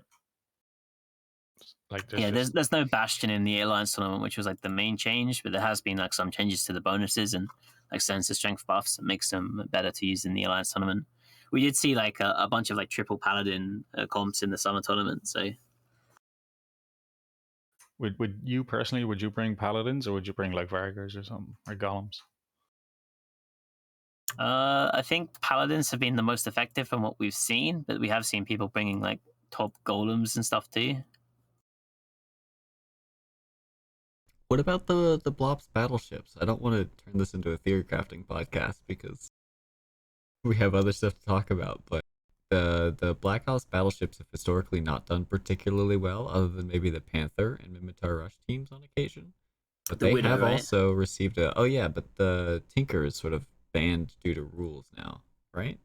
Like, There's no Bastion in the Alliance tournament, which was like the main change, but there has been like some changes to the bonuses and like sensor strength buffs that makes them better to use in the Alliance tournament. We did see like a bunch of like triple paladin comps in the summer tournament. So would you personally, would you bring paladins or would you bring like Vargars or something or golems? I think paladins have been the most effective from what we've seen, but we have seen people bringing like top golems and stuff too. What about the Blops battleships? I don't want to turn this into a theory crafting podcast because we have other stuff to talk about, but the Black House battleships have historically not done particularly well, other than maybe the Panther and Mimitar Rush teams on occasion. But The they Widow, have right? also received a but the Tinker is sort of banned due to rules now, right?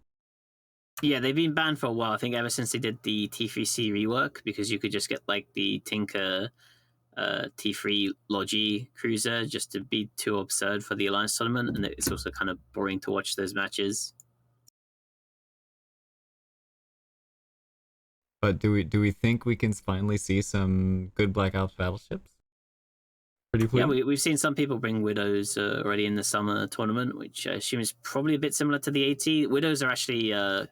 Yeah, they've been banned for a while. I think ever since they did the T3C rework, because you could just get like the Tinker T3 Logi cruiser just to be too absurd for the Alliance tournament, and it's also kind of boring to watch those matches. But do we think we can finally see some good Black Ops battleships? Pretty Yeah, please. we've seen some people bring Widows already in the summer tournament, which I assume is probably a bit similar to the AT. Widows are actually, I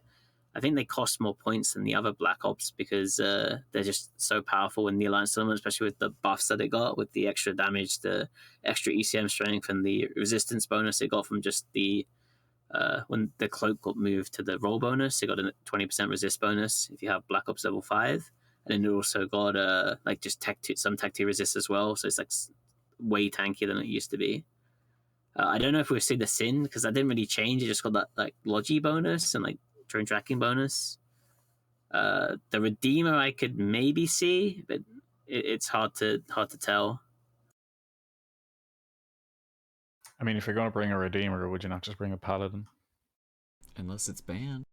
think they cost more points than the other Black Ops because they're just so powerful in the Alliance tournament, especially with the buffs that they got, with the extra damage, the extra ECM strength, and the resistance bonus they got from just the when the cloak got moved to the roll bonus, it got a 20% resist bonus if you have Black Ops level 5, and then it also got like just some tech 2 resist as well, so it's like way tankier than it used to be. I don't know if we'll see the Sin because that didn't really change. It just got that like Logi bonus and like drone tracking bonus. The Redeemer I could maybe see, but it's hard to tell. I mean, if you're going to bring a Redeemer, would you not just bring a Paladin? Unless it's banned.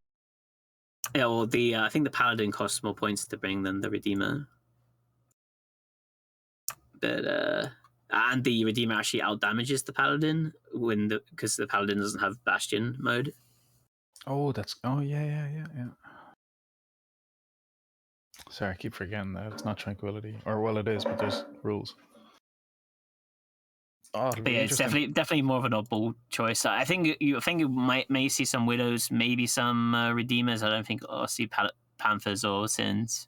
Yeah, well, I think the Paladin costs more points to bring than the Redeemer. But and the Redeemer actually out damages the Paladin because the Paladin doesn't have Bastion mode. Oh, yeah. Sorry, I keep forgetting that it's not Tranquility, or well, it is, but there's rules. Oh, it'll But be yeah, it's interesting. definitely more of an oddball choice. I think you may see some Widows, maybe some Redeemers. I don't think I'll see Panthers or Sins.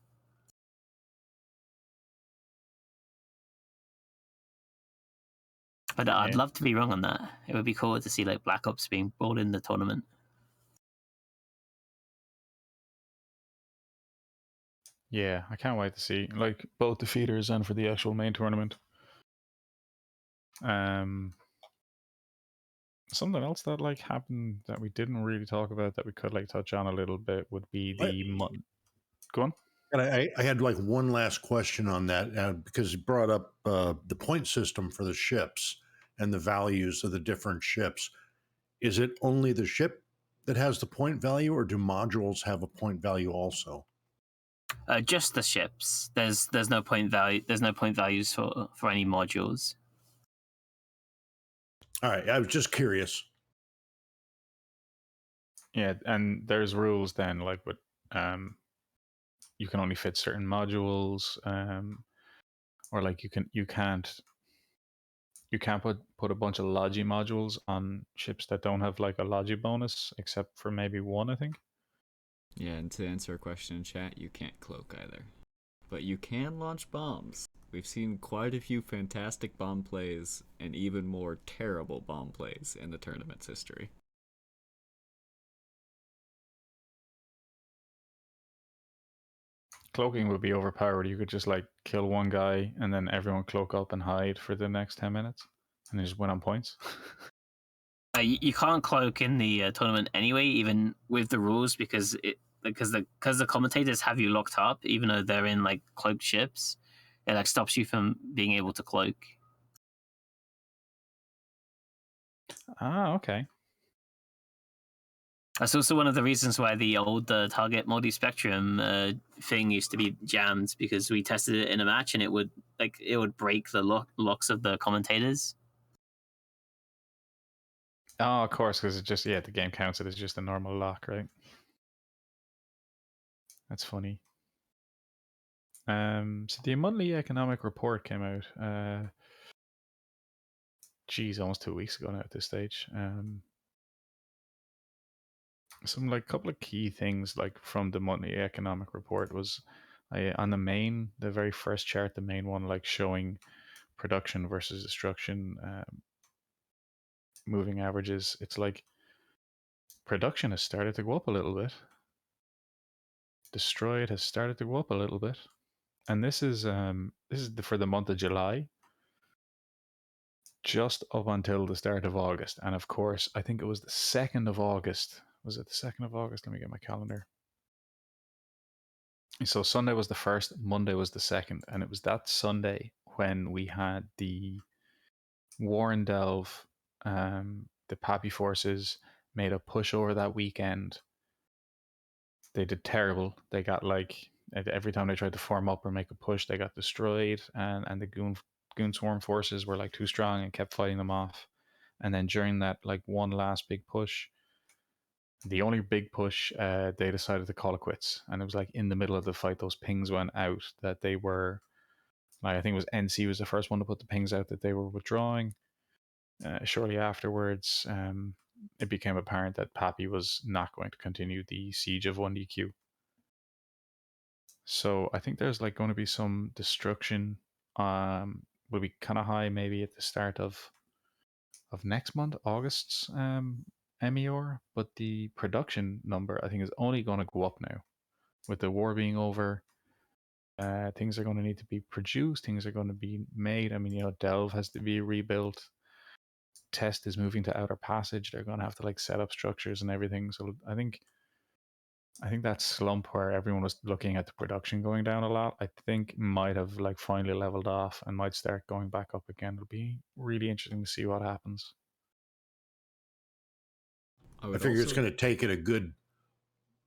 But I'd love to be wrong on that. It would be cool to see like Black Ops being brought in the tournament. Yeah, I can't wait to see like both the feeders and for the actual main tournament. Something else that like happened that we didn't really talk about that we could like touch on a little bit would be the Go on. And I had like one last question on that because you brought up the point system for the ships and the values of the different ships. Is it only the ship that has the point value, or do modules have a point value also? Just the ships. There's no point value. There's no point values for any modules. All right, I was just curious. Yeah, and there's rules then, like with you can only fit certain modules, or like you can't put a bunch of Logi modules on ships that don't have like a Logi bonus, except for maybe one, I think. Yeah, and to answer a question in chat, you can't cloak either. But you can launch bombs. We've seen quite a few fantastic bomb plays and even more terrible bomb plays in the tournament's history. Cloaking would be overpowered. You could just like kill one guy and then everyone cloak up and hide for the next 10 minutes and then just win on points. You can't cloak in the tournament anyway, even with the rules, because the commentators have you locked up, even though they're in like cloaked ships. It like stops you from being able to cloak. Ah, okay. That's also one of the reasons why the old target multi-spectrum thing used to be jammed, because we tested it in a match and it would break the locks of the commentators. Oh, of course, because it's just the game counts it as just a normal lock, right? That's funny. So the monthly economic report came out. Almost 2 weeks ago now at this stage. Some like couple of key things like from the monthly economic report was on the very first chart, the main one, like showing production versus destruction, moving averages. It's like production has started to go up a little bit. Destroyed has started to go up a little bit, and this is for the month of July, just up until the start of August. And of course, I think it was the 2nd of August. Was it the 2nd of August? Let me get my calendar. So Sunday was the 1st, Monday was the 2nd, and it was that Sunday when we had the war in Delve. The Pappy forces made a push over that weekend. They did terrible. They got like every time they tried to form up or make a push, they got destroyed, and the goon swarm forces were like too strong and kept fighting them off. And then during that like one last big push, the only big push, they decided to call it quits, and it was like in the middle of the fight, those pings went out that they were like, I think it was NC was the first one to put the pings out that they were withdrawing. Shortly afterwards, it became apparent that Pappy was not going to continue the siege of 1DQ. So I think there's like going to be some destruction. Will be kind of high maybe at the start of next month, August's MER, but the production number I think is only going to go up now with the war being over. Things are going to need to be produced. Things are going to be made. I mean, you know, Delve has to be rebuilt. Test is moving to Outer Passage. They're going to have to like set up structures and everything. So I think that slump where everyone was looking at the production going down a lot, I think might have like finally leveled off and might start going back up again. It'll be really interesting to see what happens. I figure it's going to take it a good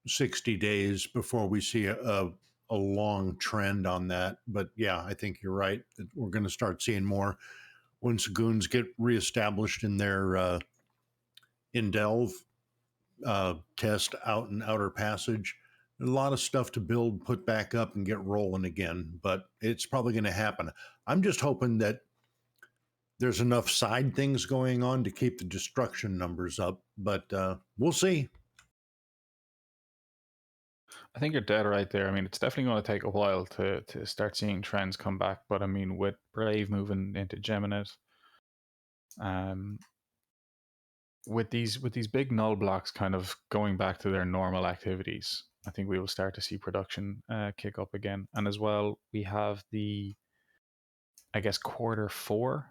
60 days before we see a long trend on that. But yeah, I think you're right. We're going to start seeing more once goons get reestablished in their in Delve, test out in Outer Passage. A lot of stuff to build, put back up, and get rolling again. But it's probably going to happen. I'm just hoping that there's enough side things going on to keep the destruction numbers up. But we'll see. I think you're dead right there. I mean, it's definitely going to take a while to start seeing trends come back. But I mean, with Brave moving into Geminet, with these big null blocks kind of going back to their normal activities, I think we will start to see production kick up again. And as well, we have the, I guess, Q4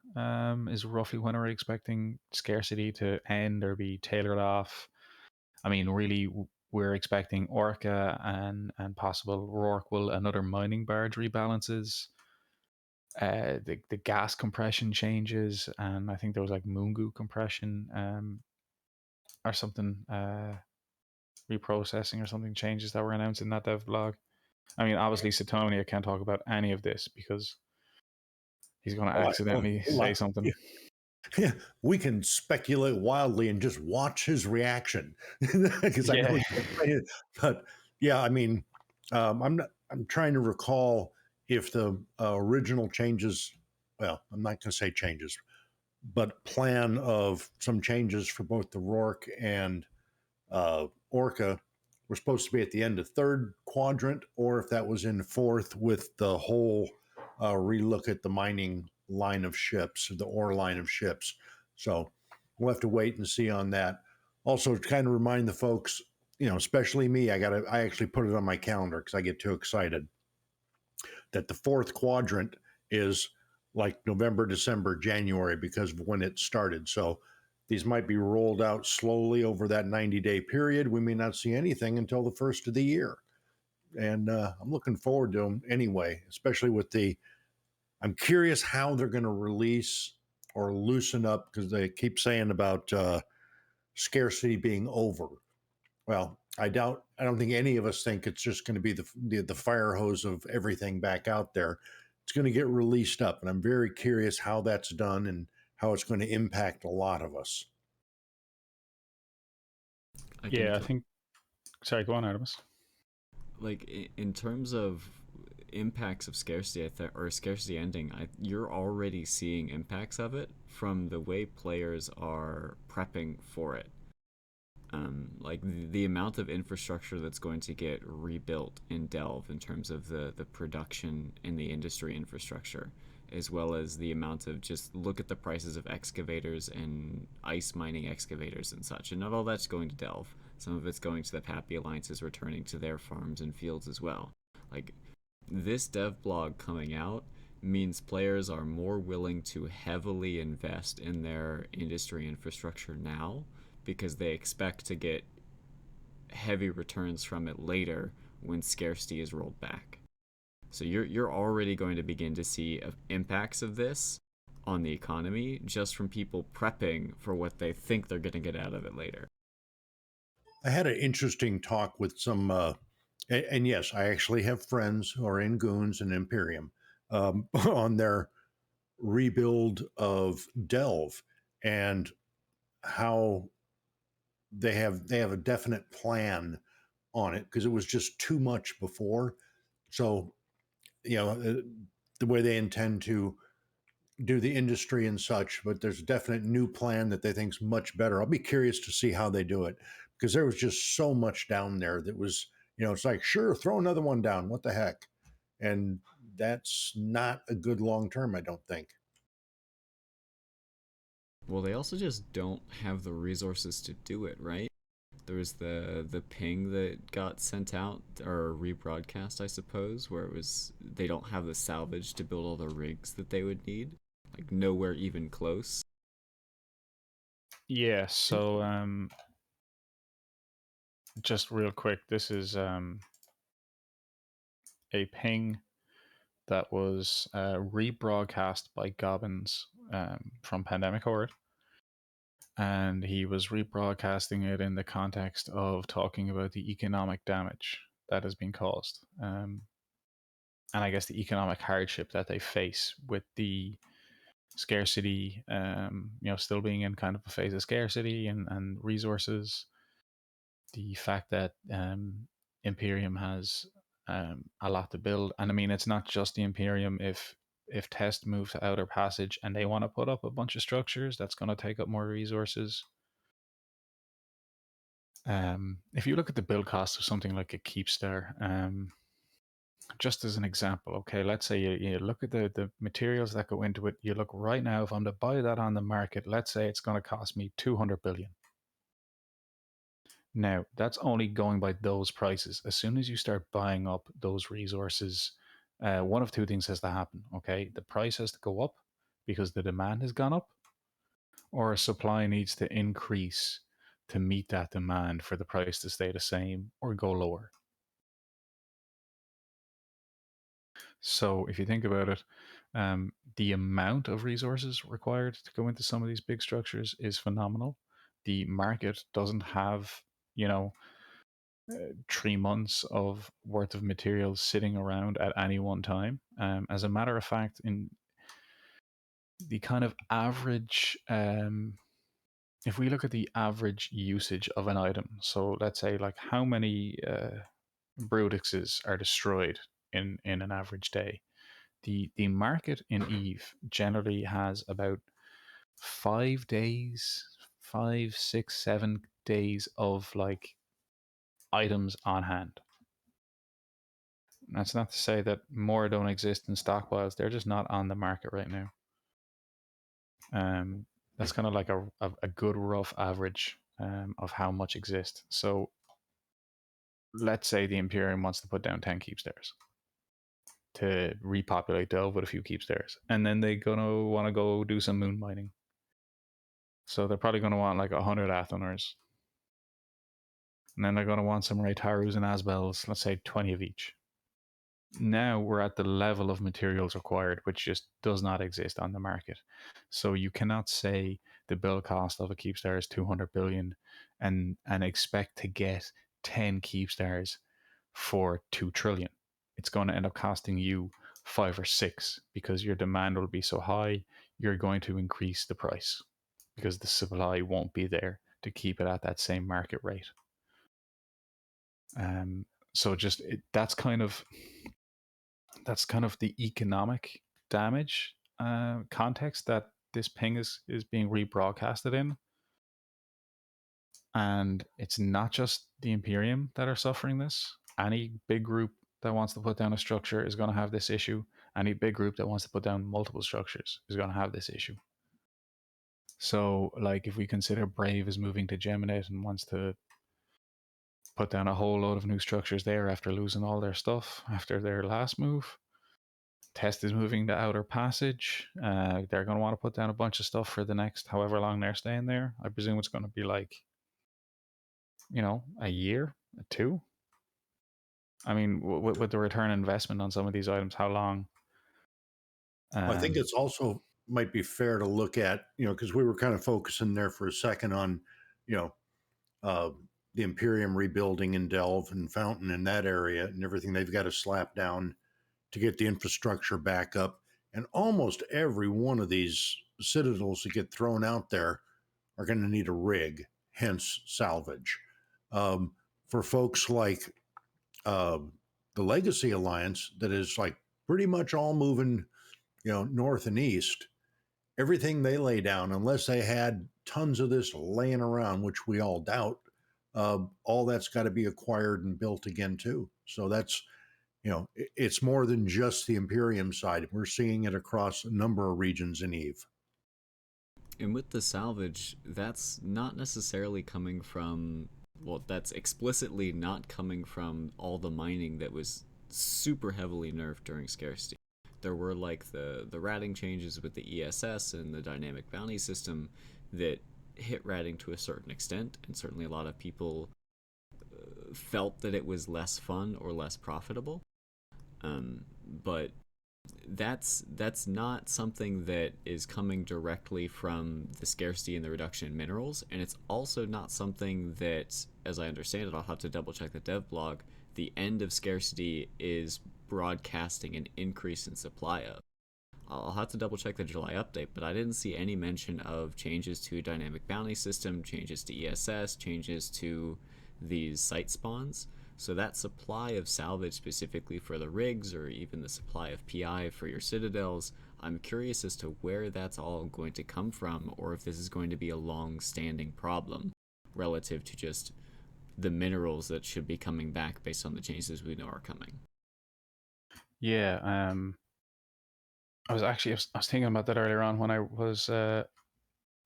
is roughly when we're expecting scarcity to end or be tailored off. I mean, really, we're expecting Orca and possible Rorqual and other mining barge rebalances. The gas compression changes, and I think there was like Moongoo compression or something, reprocessing or something changes that were announced in that dev blog. I mean, obviously Sutonia can't talk about any of this because he's going to accidentally say something. Yeah, we can speculate wildly and just watch his reaction because I know he's excited. But yeah, I mean, I'm trying to recall if the original changes. Well, I'm not going to say changes, but plan of some changes for both the Rourke and Orca were supposed to be at the end of third quadrant, or if that was in fourth with the whole relook at the mining line of ships, the ore line of ships. So we'll have to wait and see on that. Also, to kind of remind the folks, you know, especially me, I actually put it on my calendar because I get too excited, that the fourth quadrant is like November, December, January because of when it started. So these might be rolled out slowly over that 90-day period. We may not see anything until the first of the year. And I'm looking forward to them anyway, especially with I'm curious how they're going to release or loosen up, because they keep saying about scarcity being over. Well, I don't think any of us think it's just going to be the fire hose of everything back out there. It's going to get released up, and I'm very curious how that's done and how it's going to impact a lot of us. I think. Sorry, go on, Artimus. Like in terms of impacts of scarcity, or scarcity ending, you're already seeing impacts of it from the way players are prepping for it. Like the amount of infrastructure that's going to get rebuilt in Delve in terms of the production in the industry infrastructure, as well as the amount of, just look at the prices of excavators and ice mining excavators and such. And not all that's going to Delve. Some of it's going to the Pappy Alliances returning to their farms and fields as well. Like, this dev blog coming out means players are more willing to heavily invest in their industry infrastructure now, because they expect to get heavy returns from it later when scarcity is rolled back. So you're already going to begin to see impacts of this on the economy just from people prepping for what they think they're going to get out of it later. I had an interesting talk with some And yes, I actually have friends who are in Goons and Imperium on their rebuild of Delve, and how they have a definite plan on it, because it was just too much before. So, the way they intend to do the industry and such, but there's a definite new plan that they think's much better. I'll be curious to see how they do it, because there was just so much down there that was, it's like, sure, throw another one down. What the heck? And that's not a good long term, I don't think. Well, they also just don't have the resources to do it, right? There was the ping that got sent out, or rebroadcast, I suppose, where it was they don't have the salvage to build all the rigs that they would need. Like nowhere even close. Yeah, so just real quick, this is a ping that was rebroadcast by Gobbins from Pandemic Horde. And he was rebroadcasting it in the context of talking about the economic damage that has been caused. And I guess the economic hardship that they face with the scarcity, still being in kind of a phase of scarcity and resources. The fact that Imperium has a lot to build, and I mean, it's not just the Imperium. If Test moves to Outer Passage and they want to put up a bunch of structures, that's going to take up more resources. If you look at the build cost of something like a Keepstar, just as an example, okay, let's say you look at the materials that go into it. You look right now, if I'm to buy that on the market, let's say it's going to cost me 200 billion. Now, that's only going by those prices. As soon as you start buying up those resources, one of two things has to happen, okay? The price has to go up because the demand has gone up, or supply needs to increase to meet that demand for the price to stay the same or go lower. So if you think about it, the amount of resources required to go into some of these big structures is phenomenal. The market doesn't have, 3 months of worth of materials sitting around at any one time. As a matter of fact, in the kind of average, if we look at the average usage of an item, so let's say like how many Brutixes are destroyed in an average day. The market in Eve generally has about 5 days, 5, 6, 7 days of like items on hand. That's not to say that more don't exist in stockpiles. They're just not on the market right now. That's kind of like a good rough average of how much exists. So let's say the Imperium wants to put down 10 Keepstars to repopulate Delve with a few Keepstars. And then they're going to want to go do some moon mining. So they're probably going to want like 100 Atheners. And then they're going to want some Raytarus and Asbels, let's say 20 of each. Now we're at the level of materials required, which just does not exist on the market. So you cannot say the build cost of a Keepstar is 200 billion and expect to get 10 Keepstars for 2 trillion. It's going to end up costing you 5 or 6 because your demand will be so high, you're going to increase the price because the supply won't be there to keep it at that same market rate. So just that's kind of the economic damage context that this ping is being rebroadcasted in. And it's not just the Imperium that are suffering this. Any big group that wants to put down a structure is going to have this issue. Any big group that wants to put down multiple structures is going to have this issue. So, like, if we consider Brave is moving to Geminate and wants to put down a whole load of new structures there after losing all their stuff after their last move, Test is moving to Outer Passage. They're going to want to put down a bunch of stuff for the next however long they're staying there. I presume it's going to be like, a year, 2. I mean, with the return on investment on some of these items, how long? Well, I think it's also might be fair to look at, because we were kind of focusing there for a second on, you know, the Imperium rebuilding in Delve and Fountain in that area and everything they've got to slap down to get the infrastructure back up. And almost every one of these citadels that get thrown out there are going to need a rig, hence salvage. For folks like the Legacy Alliance, that is like pretty much all moving, north and east, everything they lay down, unless they had tons of this laying around, which we all doubt, all that's got to be acquired and built again too. So that's, it's more than just the Imperium side. We're seeing it across a number of regions in Eve. And with the salvage, that's not necessarily coming from, well, that's explicitly not coming from all the mining that was super heavily nerfed during scarcity. There were like the ratting changes with the ESS and the dynamic bounty system that hit ratting to a certain extent, and certainly a lot of people felt that it was less fun or less profitable. But that's not something that is coming directly from the scarcity and the reduction in minerals, and it's also not something that, as I understand it, I'll have to double check the dev blog, the end of scarcity is broadcasting an increase in supply of. I'll have to double check the July update, but I didn't see any mention of changes to dynamic bounty system, changes to ESS, changes to these site spawns. So that supply of salvage specifically for the rigs, or even the supply of PI for your citadels, I'm curious as to where that's all going to come from, or if this is going to be a long-standing problem relative to just the minerals that should be coming back based on the changes we know are coming. Yeah, I was thinking about that earlier on when I was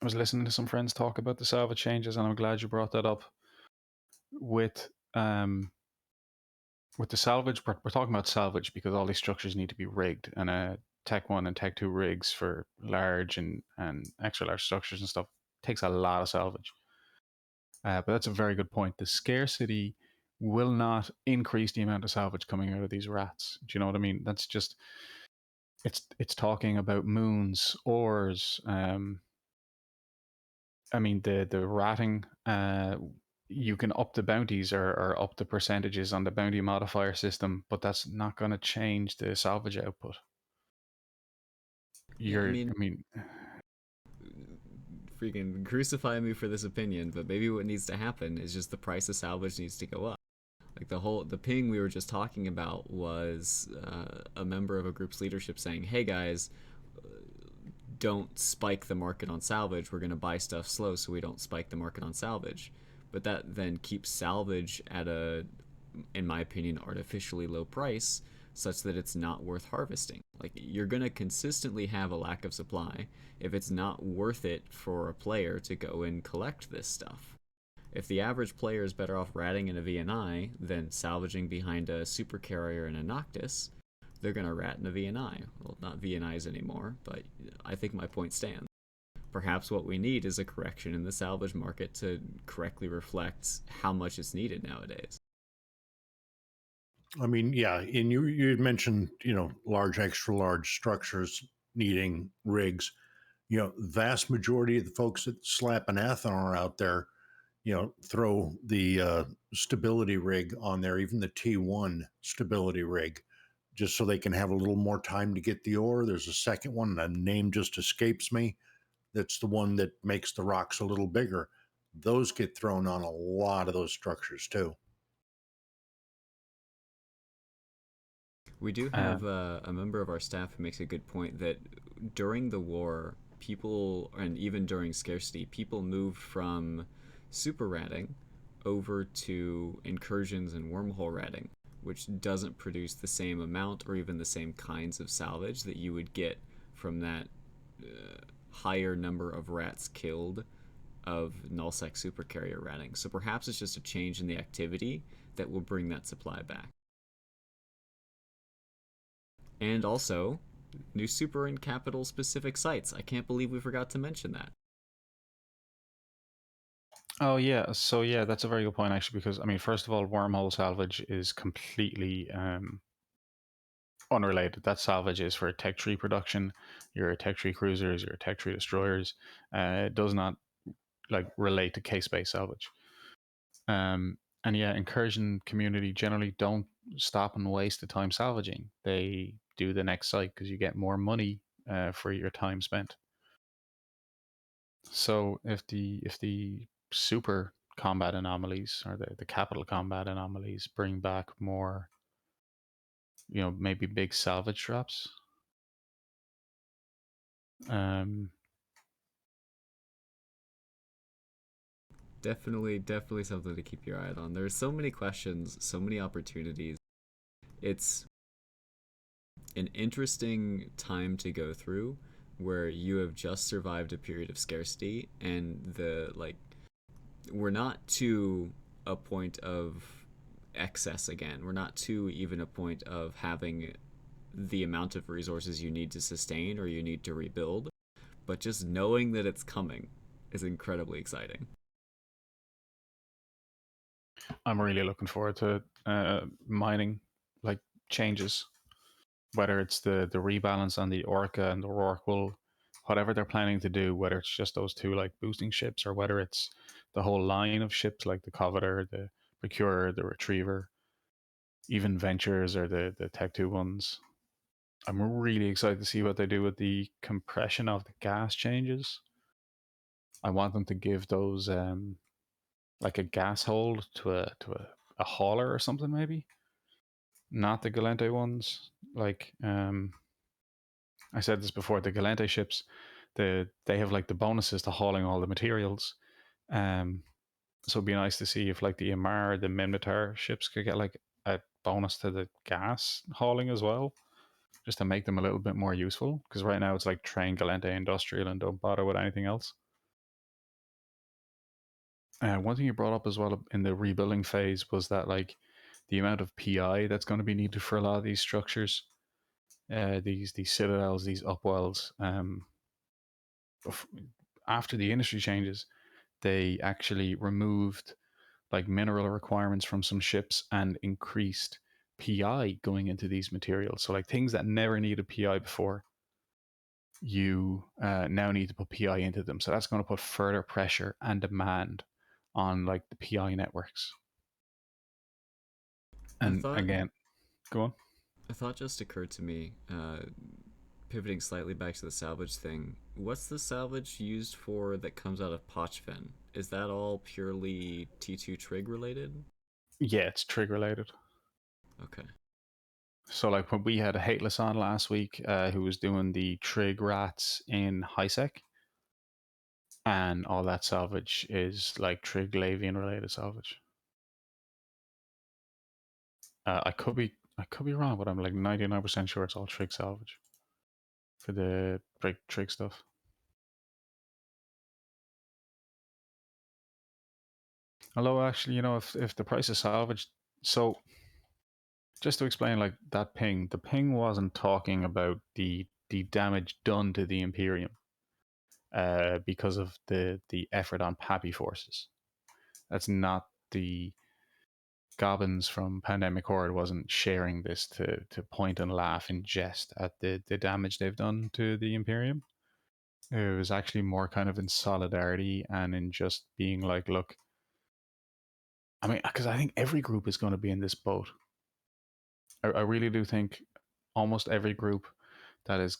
listening to some friends talk about the salvage changes, and I'm glad you brought that up. With the salvage, we're talking about salvage because all these structures need to be rigged, and Tech 1 and Tech 2 rigs for large and extra large structures and stuff takes a lot of salvage. But that's a very good point. The scarcity will not increase the amount of salvage coming out of these rats. Do you know what I mean? That's just, it's talking about moons, ores. I mean, the ratting, you can up the bounties or up the percentages on the bounty modifier system, but that's not going to change the salvage output. Freaking crucify me for this opinion, but maybe what needs to happen is just the price of salvage needs to go up. Like the ping we were just talking about was a member of a group's leadership saying, hey guys, don't spike the market on salvage. We're going to buy stuff slow so we don't spike the market on salvage. But that then keeps salvage at a, in my opinion, artificially low price, such that it's not worth harvesting. Like, you're going to consistently have a lack of supply if it's not worth it for a player to go and collect this stuff. If the average player is better off ratting in a VNI than salvaging behind a supercarrier and a Noctis, they're going to rat in a VNI. Well, not VNIs anymore, but I think my point stands. Perhaps what we need is a correction in the salvage market to correctly reflect how much is needed nowadays. I mean, yeah, and you had mentioned, large, extra large structures needing rigs. Vast majority of the folks that slap an Athanor out there, throw the stability rig on there, even the T1 stability rig, just so they can have a little more time to get the ore. There's a second one, the name just escapes me. That's the one that makes the rocks a little bigger. Those get thrown on a lot of those structures too. We do have a member of our staff who makes a good point that during the war, people, and even during scarcity, people moved from super ratting over to incursions and wormhole ratting, which doesn't produce the same amount or even the same kinds of salvage that you would get from that higher number of rats killed of nullsec supercarrier ratting. So perhaps it's just a change in the activity that will bring that supply back. And also, new super and capital specific sites. I can't believe we forgot to mention that. Oh yeah, so yeah, that's a very good point actually, because I mean, first of all, wormhole salvage is completely unrelated. That salvage is for tech tree production, your tech tree cruisers, your tech tree destroyers. It does not relate to case-based salvage. And yeah, incursion community generally don't stop and waste the time salvaging. They do the next site because you get more money for your time spent. So if the super combat anomalies or the capital combat anomalies bring back more, maybe big salvage drops. Definitely something to keep your eye on. There's so many questions, so many opportunities. It's an interesting time to go through where you have just survived a period of scarcity, and we're not to a point of excess again. We're not to even a point of having the amount of resources you need to sustain or you need to rebuild, but just knowing that it's coming is incredibly exciting. I'm really looking forward to mining like changes, whether it's the rebalance on the Orca and the Rourke will, whatever they're planning to do, whether it's just those two like boosting ships or whether it's the whole line of ships like the Coveter, the Procurer, the Retriever, even Ventures or the Tech 2 ones. I'm really excited to see what they do with the compression of the gas changes. I want them to give those like a gas hold to a hauler or something, maybe not the Galente ones. Like I said this before, the Galente ships, they have like the bonuses to hauling all the materials. So it'd be nice to see if like the Imar, the Minotaur ships could get like a bonus to the gas hauling as well, just to make them a little bit more useful. Because right now it's like train Galente industrial and don't bother with anything else. One thing you brought up as well in the rebuilding phase was that like the amount of PI that's going to be needed for a lot of these structures, these citadels, these upwells. After the industry changes, they actually removed like mineral requirements from some ships and increased PI going into these materials. So like things that never needed PI before, you now need to put PI into them. So that's going to put further pressure and demand on like the PI networks. And again, go on. A thought just occurred to me, pivoting slightly back to the salvage thing. What's the salvage used for that comes out of Pochven? Is that all purely T2 trig related? Yeah, it's trig related. Okay. So like when we had a Hateless on last week, who was doing the trig rats in HiSec, and all that salvage is like trig Lavian related salvage. I could be wrong, but I'm like 99% sure it's all trig salvage for the trig stuff. Although actually, if the price is salvaged, so just to explain like that ping, the ping wasn't talking about the damage done to the Imperium because of the effort on Pappy forces. That's not the Gobbins from Pandemic Horde wasn't sharing this to point and laugh and jest at the damage they've done to the Imperium. It was actually more kind of in solidarity and in just being like, look, I mean, because I think every group is going to be in this boat. I really do think almost every group that is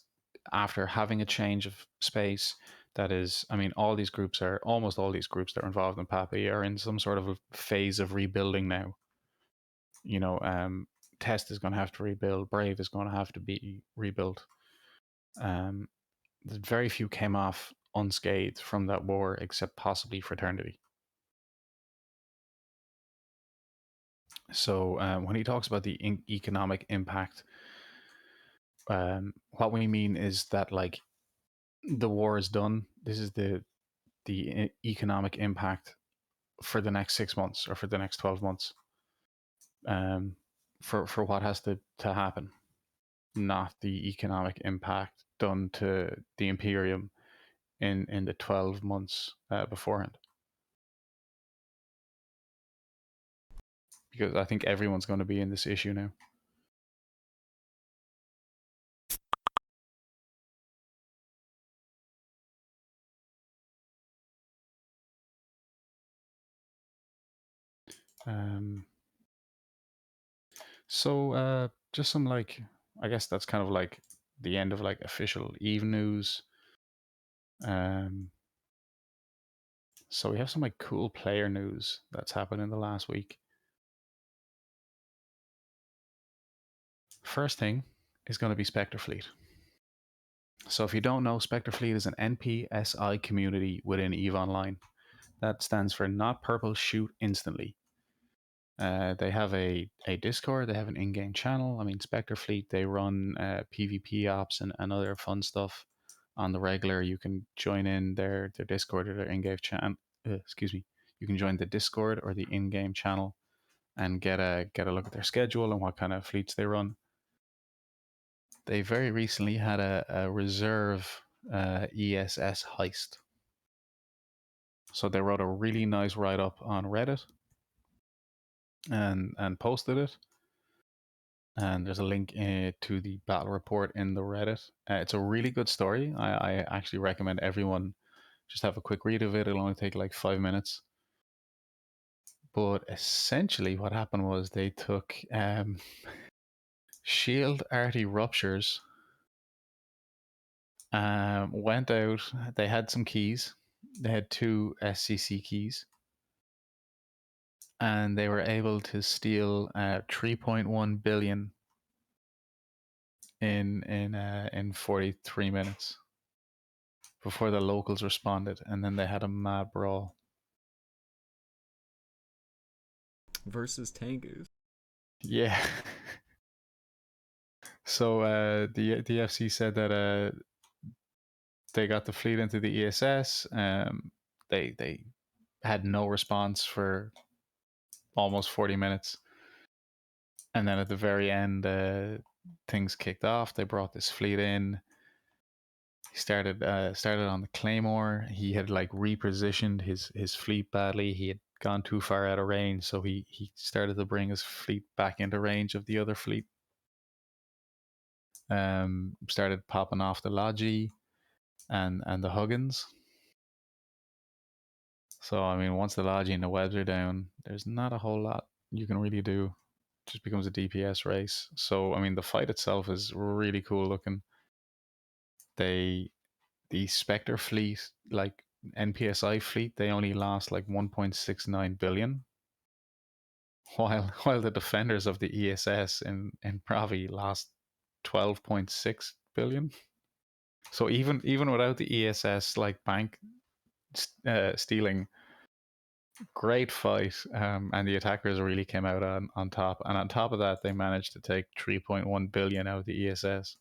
after having a change of space, that is, I mean, almost all these groups that are involved in Pappy are in some sort of a phase of rebuilding now. Test is going to have to rebuild. Brave is going to have to be rebuilt. Very few came off unscathed from that war, except possibly Fraternity. So when he talks about the economic impact, what we mean is that like the war is done. This is the economic impact for the next 6 months or for the next 12 months. For what has to happen, not the economic impact done to the Imperium in the 12 months beforehand. Because I think everyone's going to be in this issue now. So just some like, I guess that's kind of like the end of like official Eve news. So we have some like cool player news that's happened in the last week. First thing is going to be Specter Fleet. So if you don't know, Specter Fleet is an NPSI community within EVE Online. That stands for Not Purple, Shoot Instantly. They have a Discord, they have an in-game channel. I mean, Specter Fleet, they run PvP ops and other fun stuff on the regular. You can join in their Discord or their in-game channel. Excuse me. You can join the Discord or the in-game channel and get a look at their schedule and what kind of fleets they run. They very recently had a reserve ESS heist. So they wrote a really nice write-up on Reddit and posted it. And there's a link to the battle report in the Reddit. It's a really good story. I actually recommend everyone just have a quick read of it. It'll only take like 5 minutes. But essentially what happened was they took shield arty ruptures, went out, they had some keys. They had 2 SCC keys. And they were able to steal 3.1 billion in 43 minutes before the locals responded, and then they had a mad brawl versus Tengus. Yeah. So the FC said that they got the fleet into the ESS. They had no response for almost 40 minutes, and then at the very end, things kicked off. They brought this fleet in. He started on the Claymore. He had like repositioned his fleet badly. He had gone too far out of range, so he started to bring his fleet back into range of the other fleet. Started popping off the Logi and the Huggins. So I mean, once the Logi and the Webs are down, there's not a whole lot you can really do. It just becomes a DPS race. So I mean, the fight itself is really cool looking. The Specter fleet, like NPSI fleet, they only lost like 1.69 billion, while the defenders of the ESS in Pravi lost 12.6 billion. So even without the ESS like bank stealing, great fight, and the attackers really came out on top. And on top of that, they managed to take 3.1 billion out of the ESS.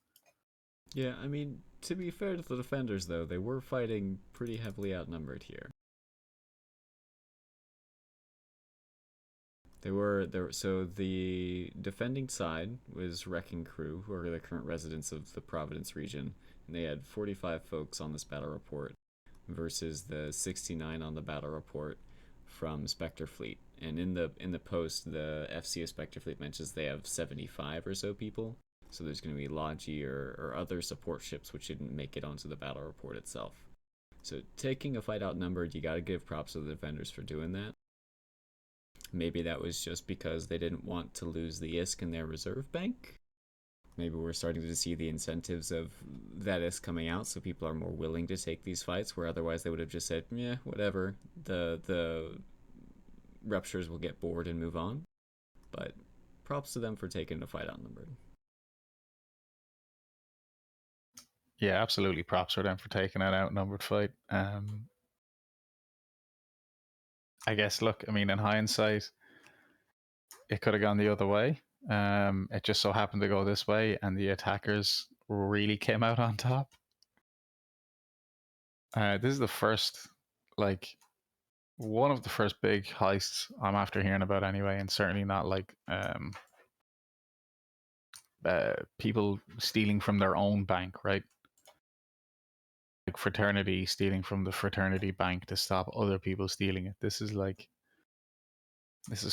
Yeah, I mean, to be fair to the defenders, though, they were fighting pretty heavily outnumbered here. So the defending side was Wrecking Crew, who are the current residents of the Providence region, and they had 45 folks on this battle report versus the 69 on the battle report from Specter Fleet. And in the post, the FC of Specter Fleet mentions they have 75 or so people. So there's going to be Logi or other support ships which didn't make it onto the battle report itself. So taking a fight outnumbered, you got to give props to the defenders for doing that. Maybe that was just because they didn't want to lose the ISK in their reserve bank. Maybe we're starting to see the incentives of that ISK coming out, so people are more willing to take these fights, where otherwise they would have just said, yeah, whatever, the ruptures will get bored and move on. But props to them for taking the fight outnumbered. Yeah, absolutely. Props for them for taking that outnumbered fight. I guess, look, I mean, in hindsight, it could have gone the other way. It just so happened to go this way, and the attackers really came out on top. This is the first, like, one of the first big heists I'm after hearing about anyway, and certainly not like people stealing from their own bank, right? Like fraternity stealing from the fraternity bank to stop other people stealing it. This is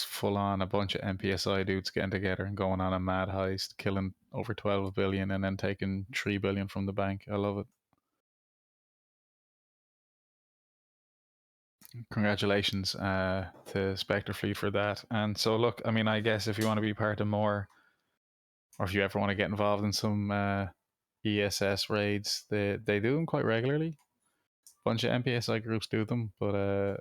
full on a bunch of NPSI dudes getting together and going on a mad heist, killing over 12 billion and then taking 3 billion from the bank. I love it. Congratulations to Specter Fleet for that. And so, look, I mean, I guess if you want to be part of more, or if you ever want to get involved in some ESS raids, they do them quite regularly. A bunch of MPSI groups do them, but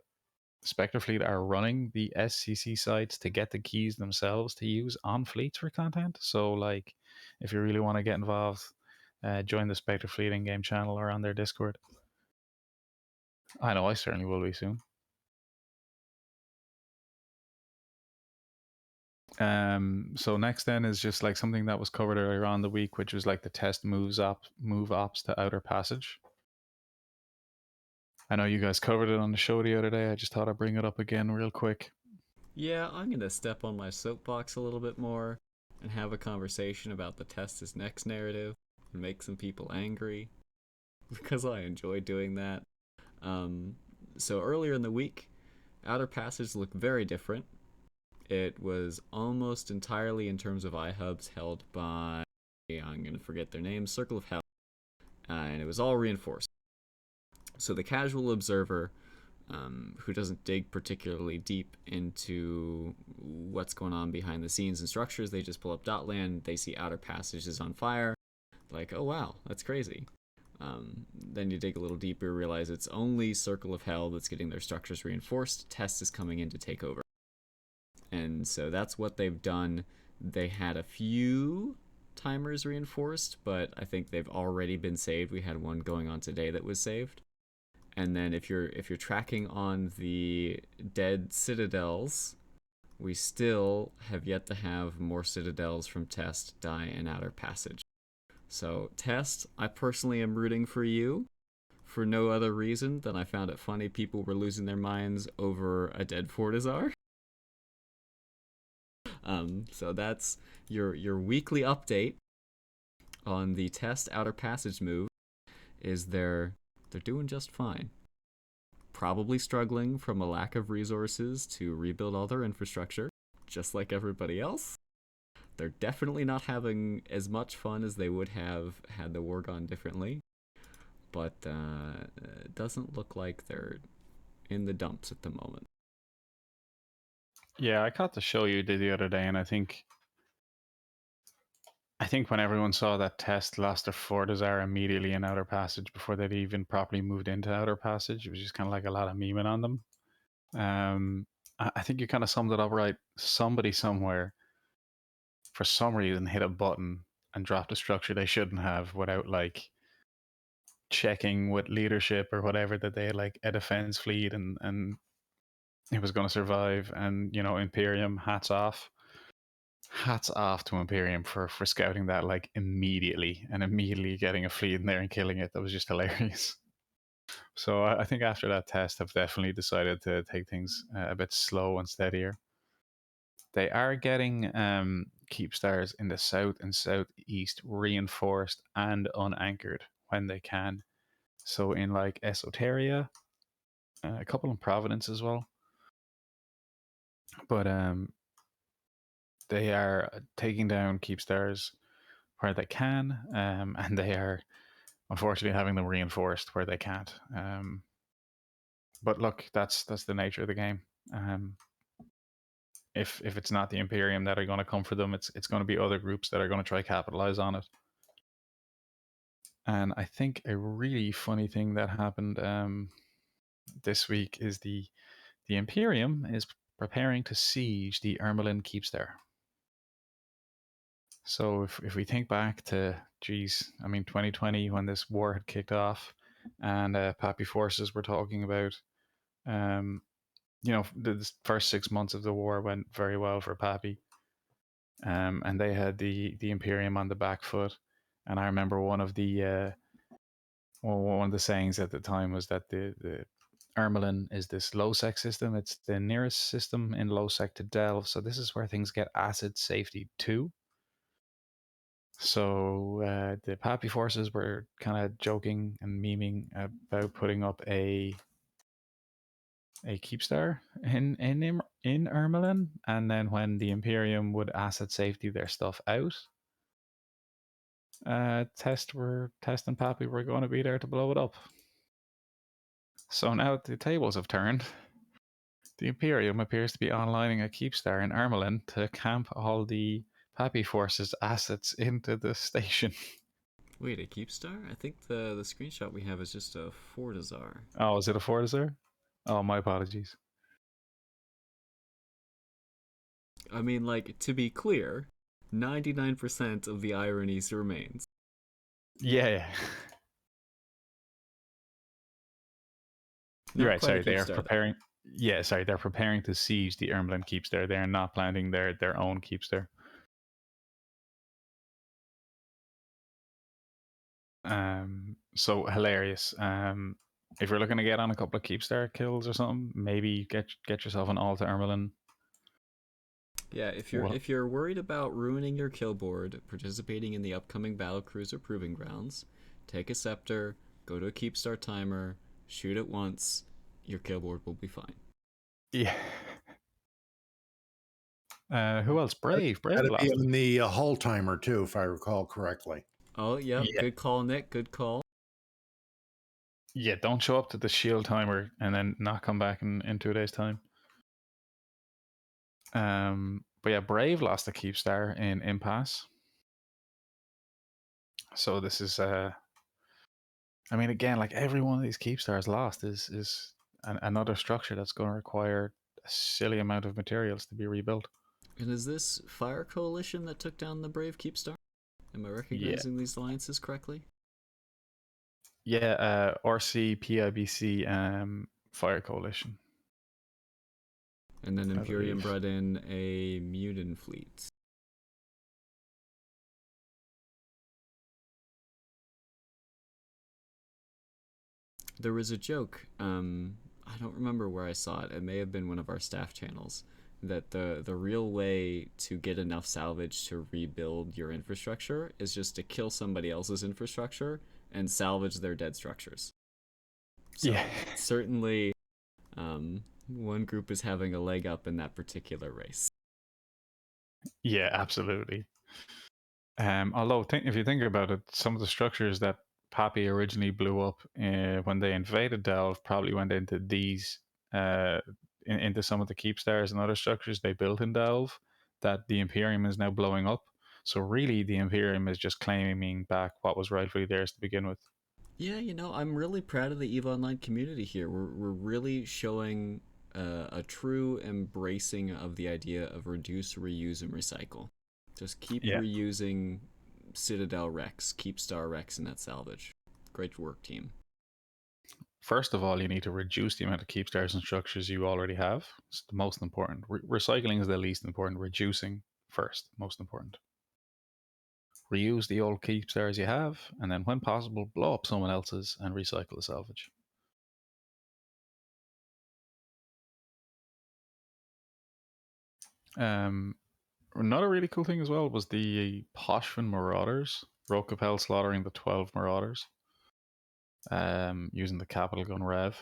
Specter Fleet are running the SCC sites to get the keys themselves to use on fleets for content. So, like, if you really want to get involved, join the Specter Fleet in-game channel or on their Discord. I know I certainly will be soon. So next then is just like something that was covered earlier on the week, which was like the test move ops to Outer Passage. I know you guys covered it on the show the other day. I just thought I'd bring it up again real quick. Yeah, I'm gonna step on my soapbox a little bit more and have a conversation about the test is next narrative and make some people angry because I enjoy doing that. So earlier in the week, Outer Passage looked very different. It was almost entirely, in terms of iHubs, held by, I'm going to forget their name, Circle of Hell, and it was all reinforced. So the casual observer, who doesn't dig particularly deep into what's going on behind the scenes and structures, they just pull up Dotland, they see Outer Passage is on fire, like, oh wow, that's crazy. Then you dig a little deeper, realize it's only Circle of Hell that's getting their structures reinforced. Test is coming in to take over. And so that's what they've done. They had a few timers reinforced, but I think they've already been saved. We had one going on today that was saved. And then if you're tracking on the dead citadels, we still have yet to have more citadels from Test die in Outer Passage. So Test, I personally am rooting for you for no other reason than I found it funny people were losing their minds over a dead Fortizar. So that's your weekly update on the Test Outer Passage move. Is they're doing just fine. Probably struggling from a lack of resources to rebuild all their infrastructure, just like everybody else. They're definitely not having as much fun as they would have had the war gone differently. But it doesn't look like they're in the dumps at the moment. Yeah, I caught the show you did the other day, and I think when everyone saw that Test lost their Fortizar immediately in Outer Passage before they'd even properly moved into Outer Passage, it was just kind of like a lot of memeing on them. I think you kind of summed it up right. Somebody somewhere, for some reason, hit a button and dropped a structure they shouldn't have without like checking with leadership or whatever that they had like a defense fleet and it was going to survive. And you know, Imperium, hats off to Imperium for scouting that like immediately and immediately getting a fleet in there and killing it. That was just hilarious. So I think after that test, I've definitely decided to take things a bit slow and steadier. They are getting keep stars in the south and southeast reinforced and unanchored when they can. So in like Esoteria, a couple in Providence as well. But they are taking down keep stars where they can, and they are unfortunately having them reinforced where they can't. But look, that's the nature of the game. If it's not the Imperium that are going to come for them, it's going to be other groups that are going to try capitalize on it. And I think a really funny thing that happened this week is the Imperium is preparing to siege the Ermelin Keepstar. So if we think back to, 2020 when this war had kicked off, and Pappy forces were talking about, the first 6 months of the war went very well for Pappy, and they had the Imperium on the back foot. And I remember one of the sayings at the time was that the Ermelin is this low-sec system. It's the nearest system in low-sec to Delve, so this is where things get acid safety too. So the Pappy forces were kind of joking and memeing about putting up a Keepstar in Ermelin, and then when the Imperium would asset safety their stuff out, Test and Pappy were going to be there to blow it up. So now the tables have turned, The Imperium appears to be onlining a Keepstar in Ermelin to camp all the Pappy Force's assets into the station. Wait, a Keepstar? I think the screenshot we have is just a Fortizar. Oh, is it a Fortizar? Oh, my apologies. I mean, like, to be clear, 99% of the ironies remains. Yeah. You're right, sorry, they are preparing... Yeah, sorry, they're preparing to siege the Ermelin Keepstar. They're not planting their own Keepstar. So hilarious. If you're looking to get on a couple of Keepstar kills or something, maybe get yourself an Alta Ermelin. Yeah, if you're worried about ruining your kill board, participating in the upcoming Battlecruiser Proving Grounds, take a Scepter, go to a Keepstar timer, shoot it once, your kill board will be fine. Yeah. Who else? Brave That'd lost be it. in the hull timer too, if I recall correctly. Oh, yep. Yeah. Good call, Nick. Good call. Yeah, don't show up to the shield timer and then not come back in 2 days' time. But yeah, Brave lost a Keepstar in Impasse. So this is I mean, again, like every one of these Keepstars lost is another structure that's going to require a silly amount of materials to be rebuilt. And is this Fire Coalition that took down the Brave Keepstar? Am I recognizing these alliances correctly? Yeah, RC, PIBC, Fire Coalition. And then Imperium brought in a Mutant fleet. There was a joke, I don't remember where I saw it, it may have been one of our staff channels, that the real way to get enough salvage to rebuild your infrastructure is just to kill somebody else's infrastructure and salvage their dead structures. So yeah. Certainly, one group is having a leg up in that particular race. Yeah, absolutely. Although, if you think about it, some of the structures that Pappy originally blew up when they invaded Delve probably went into these, into some of the Keepstars and other structures they built in Delve that the Imperium is now blowing up. So really, the Imperium is just claiming back what was rightfully theirs to begin with. Yeah, I'm really proud of the EVE Online community here. We're really showing a true embracing of the idea of reduce, reuse, and recycle. Just keep reusing Citadel Rex, keep Star Rex in that salvage. Great work, team. First of all, you need to reduce the amount of Keepstars and structures you already have. It's the most important. Recycling is the least important. Reducing first, most important. Reuse the old Keepstars you have, and then when possible, blow up someone else's and recycle the salvage. Another really cool thing as well was the Pochven Marauders. Rokapel slaughtering the 12 Marauders using the Capital Gun Rev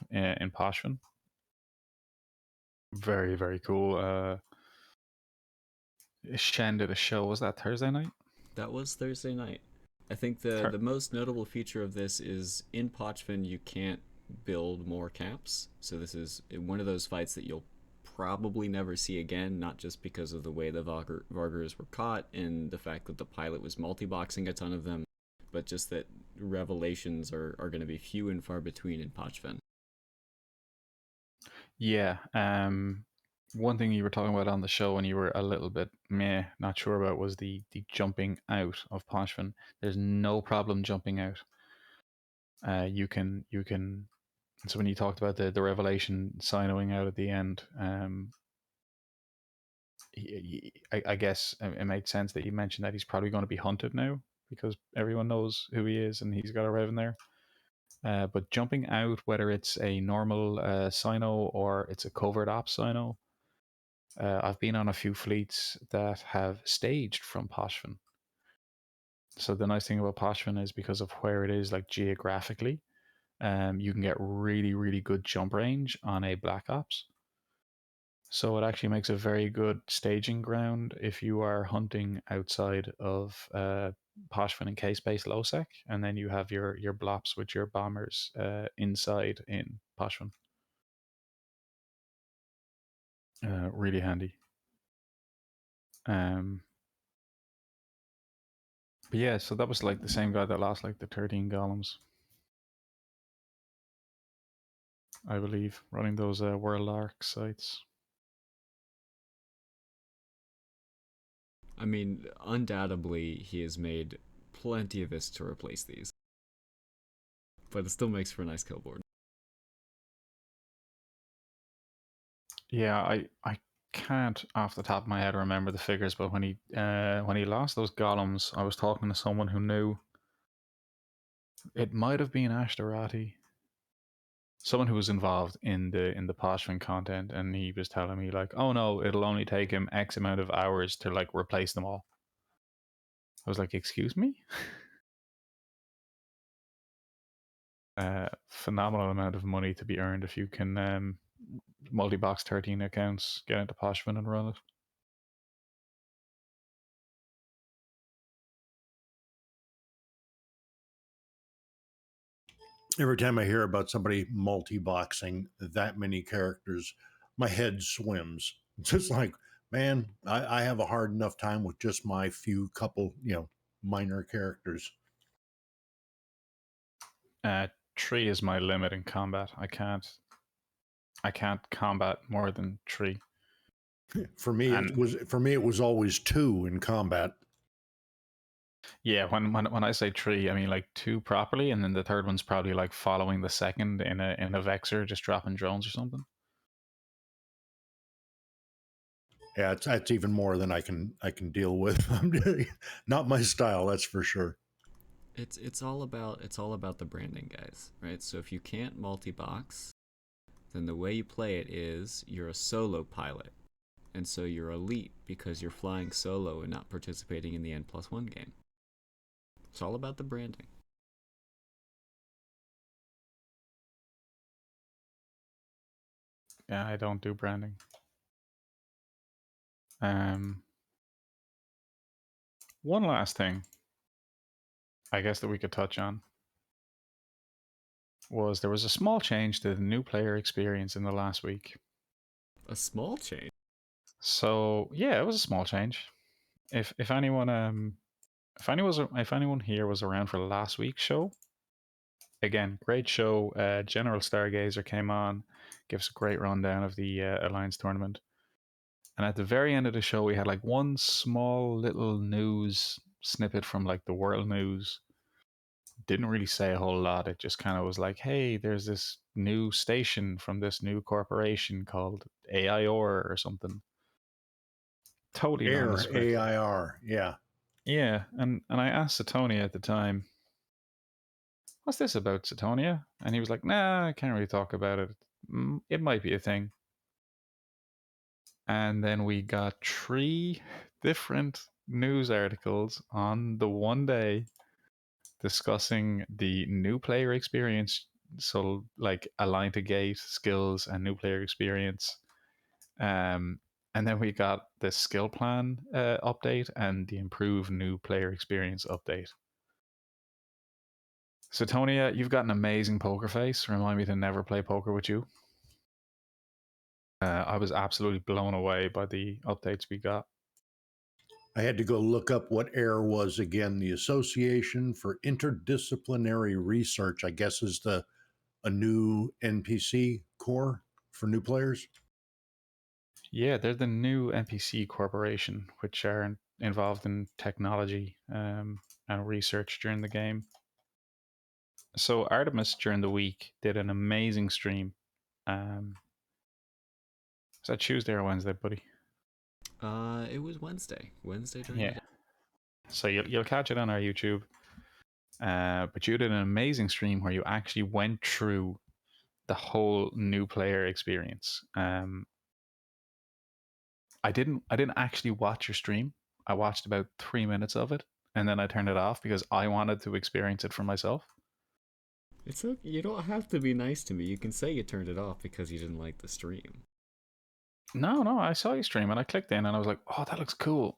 in Pochven. Very, very cool. Shen did a show. Was that Thursday night? That was Thursday night. I think the most notable feature of this is in Pochven you can't build more camps. So this is one of those fights that you'll probably never see again, not just because of the way the Vargers were caught and the fact that the pilot was multi-boxing a ton of them, but just that revelations are going to be few and far between in Pochven. Yeah. One thing you were talking about on the show and you were a little bit not sure about was the jumping out of Pochven. There's no problem jumping out. You can so when you talked about the revelation signing out at the end, I guess it made sense that you mentioned that he's probably going to be hunted now because everyone knows who he is and he's got a rev in there. But jumping out, whether it's a normal sino or it's a covert ops sino, I've been on a few fleets that have staged from Pochven. So the nice thing about Pochven is because of where it is, like geographically, you can get really, really good jump range on a Black Ops. So it actually makes a very good staging ground if you are hunting outside of Pochven and K-Space low-sec, and then you have your blops with your bombers inside in Pochven. Really handy. But yeah, so that was like the same guy that lost like the 13 golems, I believe, running those World Arc sites. I mean, undoubtedly, he has made plenty of this to replace these. But it still makes for a nice kill board. Yeah, I can't off the top of my head remember the figures, but when he lost those golems, I was talking to someone who knew. It might have been Ashtarati, someone who was involved in the Pochven content, and he was telling me like, oh no, it'll only take him X amount of hours to like replace them all. I was like, excuse me? Phenomenal amount of money to be earned if you can multi-box 13 accounts, get into Pochven and run it. Every time I hear about somebody multi-boxing that many characters, my head swims. It's just like, man, I have a hard enough time with just my few couple, minor characters. 3 is my limit in combat. I can't combat more than 3. For me, it was always 2 in combat. Yeah, when I say 3, I mean like 2 properly, and then the third one's probably like following the second in a Vexer, just dropping drones or something. Yeah, that's even more than I can deal with. Not my style, that's for sure. It's all about the branding, guys, right? So if you can't multi-box, then the way you play it is you're a solo pilot. And so you're elite because you're flying solo and not participating in the N+1 game. It's all about the branding. Yeah, I don't do branding. One last thing, I guess, that we could touch on was there was a small change to the new player experience in the last week. A small change? So yeah, it was a small change. If anyone if anyone here was around for last week's show, again, great show. General Stargazer came on, gave us a great rundown of the Alliance tournament. And at the very end of the show, we had like one small little news snippet from like the world news. Didn't really say a whole lot. It just kind of was like, hey, there's this new station from this new corporation called AIR or something. Totally nondescript. AIR, yeah. Yeah, and I asked Sutonia at the time, what's this about, Sutonia? And he was like, nah, I can't really talk about it. It might be a thing. And then we got 3 different news articles on the one day discussing the new player experience. So, like, align to gate skills and new player experience. And then we got the skill plan update and the improved new player experience update. So, Tonya, you've got an amazing poker face. Remind me to never play poker with you. I was absolutely blown away by the updates we got. I had to go look up what AIR was again. The Association for Interdisciplinary Research, I guess, is a new NPC core for new players. Yeah, they're the new NPC corporation, which are involved in technology and research during the game. So Artimus during the week did an amazing stream. Was that Tuesday or Wednesday, buddy? It was Wednesday. Wednesday during the day. So you'll catch it on our YouTube. But you did an amazing stream where you actually went through the whole new player experience. I didn't actually watch your stream. I watched about 3 minutes of it, and then I turned it off because I wanted to experience it for myself. It's okay. You don't have to be nice to me. You can say you turned it off because you didn't like the stream. No, I saw you stream and I clicked in and I was like, oh, that looks cool.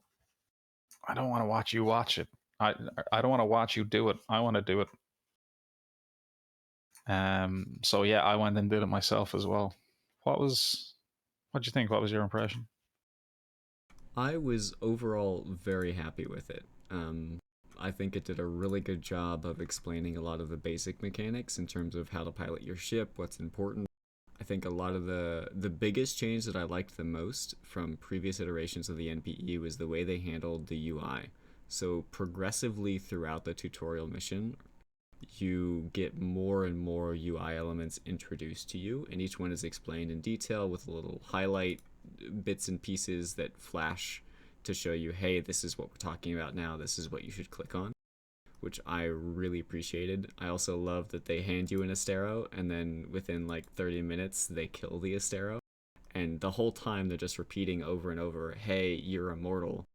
I don't want to watch you watch it. I don't want to watch you do it. I want to do it. So yeah, I went and did it myself as well. What was What'd you think? What was your impression? I was overall very happy with it. I think it did a really good job of explaining a lot of the basic mechanics in terms of how to pilot your ship, what's important. I think a lot of the biggest change that I liked the most from previous iterations of the NPE was the way they handled the UI. So progressively throughout the tutorial mission, you get more and more UI elements introduced to you, and each one is explained in detail with a little highlight bits and pieces that flash to show you, hey, this is what we're talking about now, this is what you should click on, which I really appreciated. I also love that they hand you an Astero, and then within like 30 minutes, they kill the Astero. And the whole time, they're just repeating over and over, hey, you're immortal.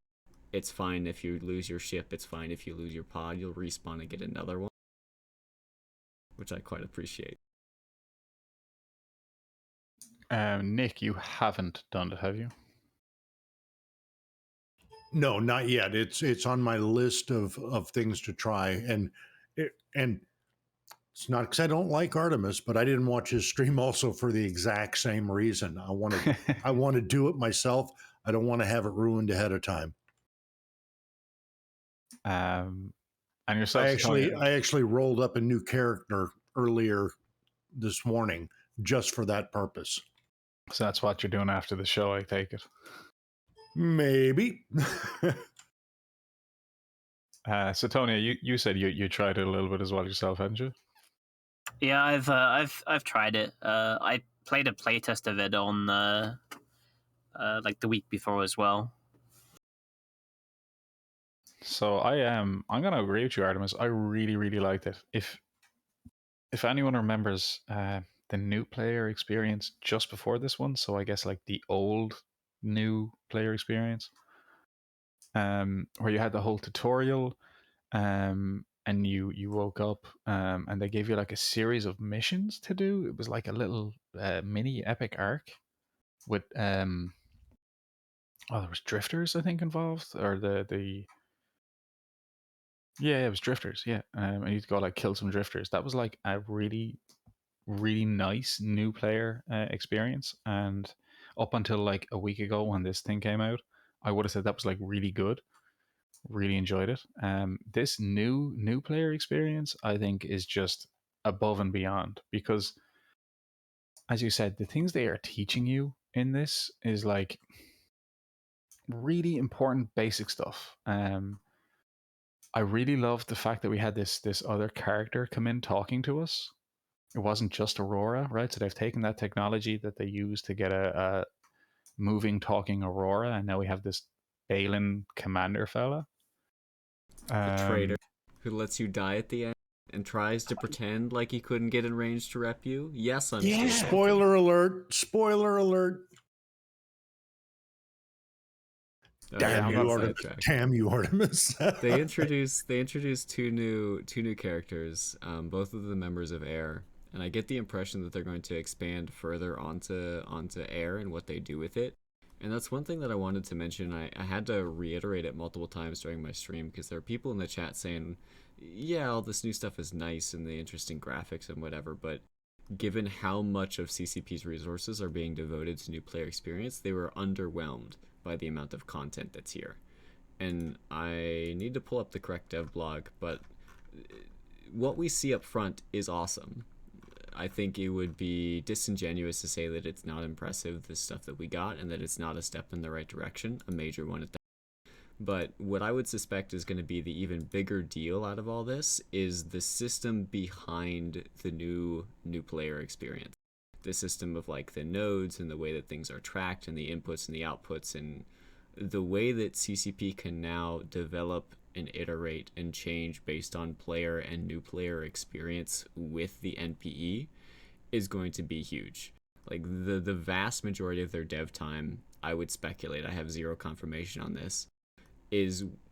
It's fine if you lose your ship, it's fine if you lose your pod, you'll respawn and get another one, which I quite appreciate. Nick, you haven't done it, have you? No, not yet. It's on my list of things to try, and it's not because I don't like Artimus, but I didn't watch his stream also for the exact same reason. I want to do it myself. I don't want to have it ruined ahead of time. And yourself, I actually rolled up a new character earlier this morning just for that purpose. So that's what you're doing after the show, I take it. Maybe. Sutonia, you said you tried it a little bit as well yourself, hadn't you? Yeah, I've tried it. I played a playtest of it on like the week before as well. So I'm gonna agree with you, Artimus. I really liked it. If anyone remembers the new player experience just before this one, so I guess like the old new player experience, where you had the whole tutorial, and you woke up, and they gave you like a series of missions to do. It was like a little mini epic arc with there was drifters, I think, involved, or the yeah, it was drifters. Yeah, and you need to go like kill some drifters. That was like a really nice new player experience. And up until like a week ago when this thing came out, I would have said that was like really good. Really enjoyed it. This new player experience, I think, is just above and beyond, because, as you said, the things they are teaching you in this is like really important basic stuff. I really loved the fact that we had this other character come in talking to us. It wasn't just Aurora, right? So they've taken that technology that they use to get a moving, talking Aurora, and now we have this Balin commander fella. The traitor who lets you die at the end and tries to pretend like he couldn't get in range to rep you. Yes, I'm Yeah. still Spoiler alert. Spoiler alert. Damn you, Artimus. They introduced two new characters, both of them members of Air, and I get the impression that they're going to expand further onto Air and what they do with it. And that's one thing that I wanted to mention. I had to reiterate it multiple times during my stream, because there are people in the chat saying, yeah, all this new stuff is nice and the interesting graphics and whatever, but given how much of CCP's resources are being devoted to new player experience, they were underwhelmed by the amount of content that's here. And I need to pull up the correct dev blog, but what we see up front is awesome. I think it would be disingenuous to say that it's not impressive, the stuff that we got, and that it's not a step in the right direction, a major one at that. But what I would suspect is going to be the even bigger deal out of all this is the system behind the new player experience. The system of like the nodes and the way that things are tracked and the inputs and the outputs, and the way that CCP can now develop and iterate and change based on player and new player experience with the NPE is going to be huge. Like the vast majority of their dev time, I would speculate, I have zero confirmation on this,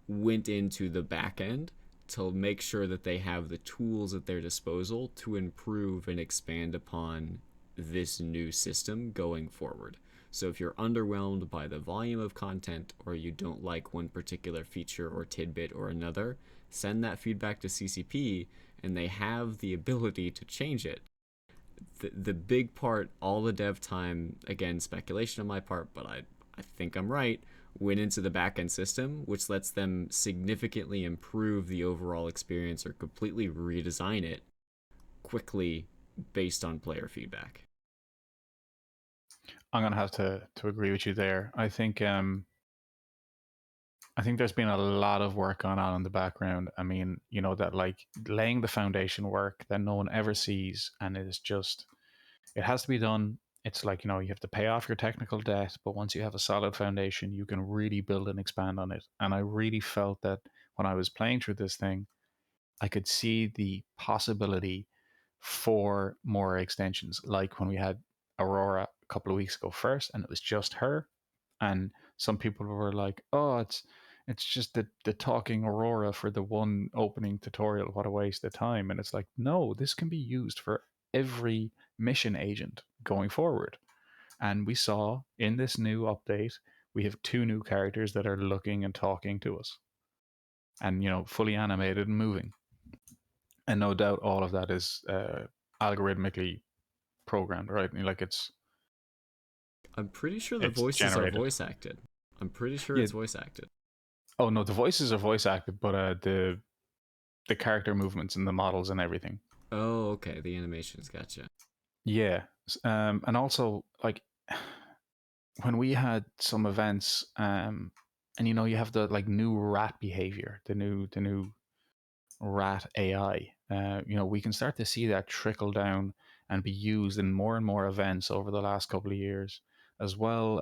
went into the back end to make sure that they have the tools at their disposal to improve and expand upon this new system going forward. So if you're underwhelmed by the volume of content, or you don't like one particular feature or tidbit or another, send that feedback to CCP, and they have the ability to change it. the big part, all the dev time, again, speculation on my part, but I think I'm right, went into the backend system, which lets them significantly improve the overall experience or completely redesign it quickly based on player feedback. I'm gonna have to agree with you there. I think there's been a lot of work going on in the background. I mean, you know, that like laying the foundation work that no one ever sees, and it has to be done. It's like, you know, you have to pay off your technical debt, but once you have a solid foundation, you can really build and expand on it. And I really felt that when I was playing through this thing, I could see the possibility for more extensions, like when we had Aurora a couple of weeks ago first, and it was just her. And some people were like, "Oh, it's just the talking Aurora for the one opening tutorial. What a waste of time!" And it's like, no, this can be used for every mission agent going forward. And we saw in this new update, we have 2 new characters that are looking and talking to us, and you know, fully animated and moving. And no doubt, all of that is algorithmically programmed, right? Like I'm pretty sure the it's voices are generated. voice acted. I'm pretty sure Yeah. it's voice acted. Oh no, the voices are voice acted, but the character movements and the models and everything. Oh, okay. The animations, gotcha. Yeah, and also like when we had some events, and you know, you have the like new rat behavior, the new rat AI. You know, we can start to see that trickle down and be used in more and more events over the last couple of years as well.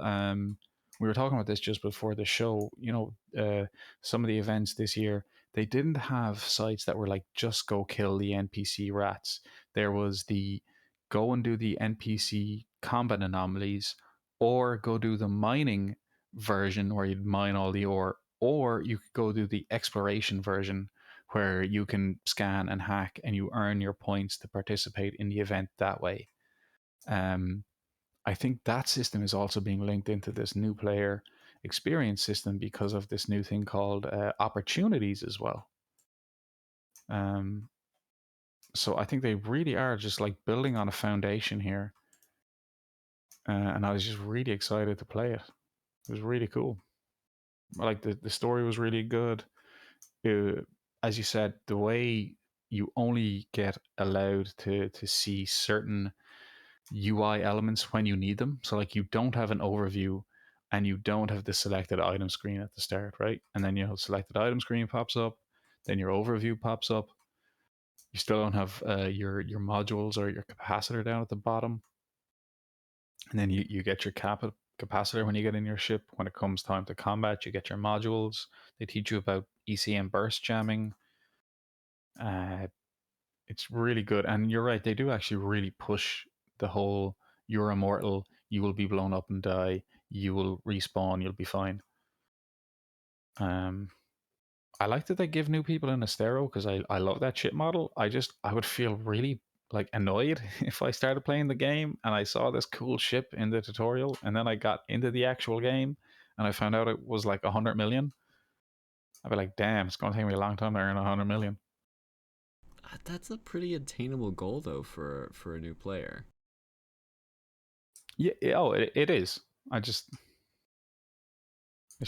We were talking about this just before the show. You know, some of the events this year, they didn't have sites that were like just go kill the NPC rats. There was the go and do the NPC combat anomalies, or go do the mining version where you'd mine all the ore, or you could go do the exploration version where you can scan and hack and you earn your points to participate in the event that way. Um, I think that system is also being linked into this new player experience system because of this new thing called opportunities as well. Um, so I think they really are just like building on a foundation here. And I was just really excited to play it. It was really cool. Like the story was really good. As you said, the way you only get allowed to see certain UI elements when you need them. So like you don't have an overview and you don't have the selected item screen at the start, right? And then your selected item screen pops up, then your overview pops up. You still don't have your modules or your capacitor down at the bottom. And then you get your capacitor when you get in your ship. When it comes time to combat, you get your modules. They teach you about ECM burst jamming. It's really good. And you're right, they do actually really push the whole you're immortal, you will be blown up and die, you will respawn, you'll be fine. I like that they give new people an Astero because I love that ship model. I would feel really like annoyed if I started playing the game and I saw this cool ship in the tutorial and then I got into the actual game and I found out it was like 100 million. I'd be like, damn, it's going to take me a long time to earn 100 million. That's a pretty attainable goal, though, for a new player. Yeah, oh, it is. I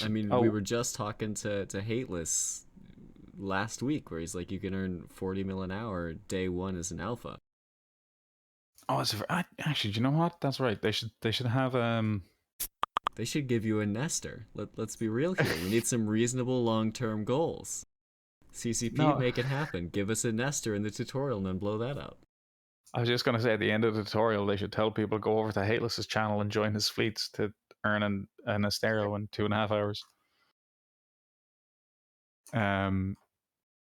mean, we were just talking to Hateless last week, where he's like, you can earn 40 mil an hour day one as an alpha. Oh, actually, do you know what? That's right. They should have They should give you a nester. Let's be real here. We need some reasonable long-term goals. CCP, No. make it happen. Give us a nester in the tutorial and then blow that out. I was just going to say at the end of the tutorial, they should tell people go over to Hateless's channel and join his fleets to earn an Astero in 2.5 hours.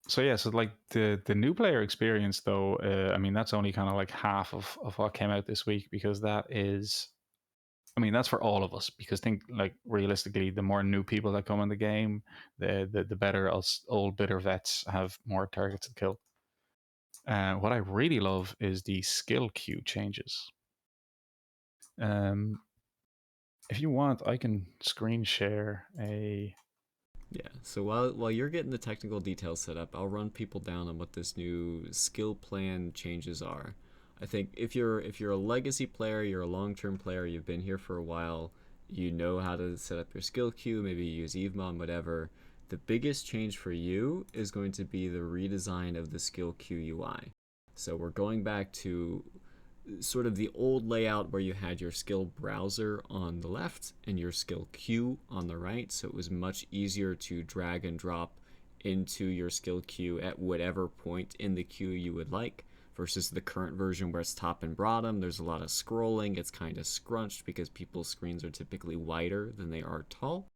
So yeah, so like the new player experience though, I mean that's only kind of like half of what came out this week, because that is, I mean that's for all of us, because think like realistically, the more new people that come in the game, the better us old bitter vets have more targets to kill. What I really love is the skill queue changes. If you want, I can screen share a. Yeah, so while you're getting the technical details set up, I'll run people down on what this new skill plan changes are. I think if you're a legacy player, you're a long-term player, you've been here for a while, you know how to set up your skill queue, maybe you use EveMon, whatever. The biggest change for you is going to be the redesign of the skill queue UI. So we're going back to sort of the old layout where you had your skill browser on the left and your skill queue on the right. So it was much easier to drag and drop into your skill queue at whatever point in the queue you would like, versus the current version where it's top and bottom. There's a lot of scrolling. It's kind of scrunched because people's screens are typically wider than they are tall.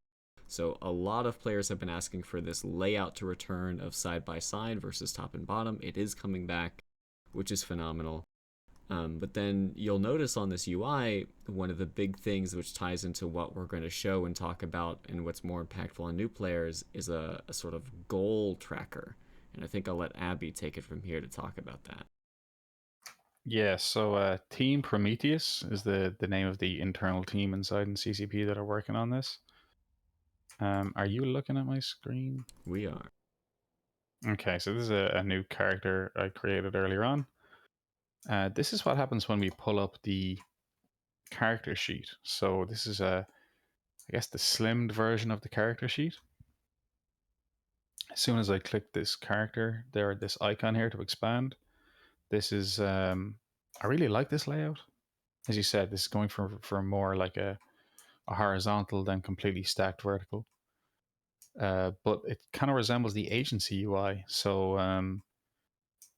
So a lot of players have been asking for this layout to return of side by side versus top and bottom. It is coming back, which is phenomenal. But then you'll notice on this UI, one of the big things which ties into what we're going to show and talk about and what's more impactful on new players is a sort of goal tracker. And I think I'll let Abbie take it from here to talk about that. Yeah, so Team Prometheus is the name of the internal team inside in CCP that are working on this. Are you looking at my screen? We are. Okay, so this is a new character I created earlier on. This is what happens when we pull up the character sheet. So this is I guess the slimmed version of the character sheet. As soon as I click this character, this icon here to expand. This is I really like this layout. As you said, this is going for more like a horizontal than completely stacked vertical. But it kind of resembles the agency UI. So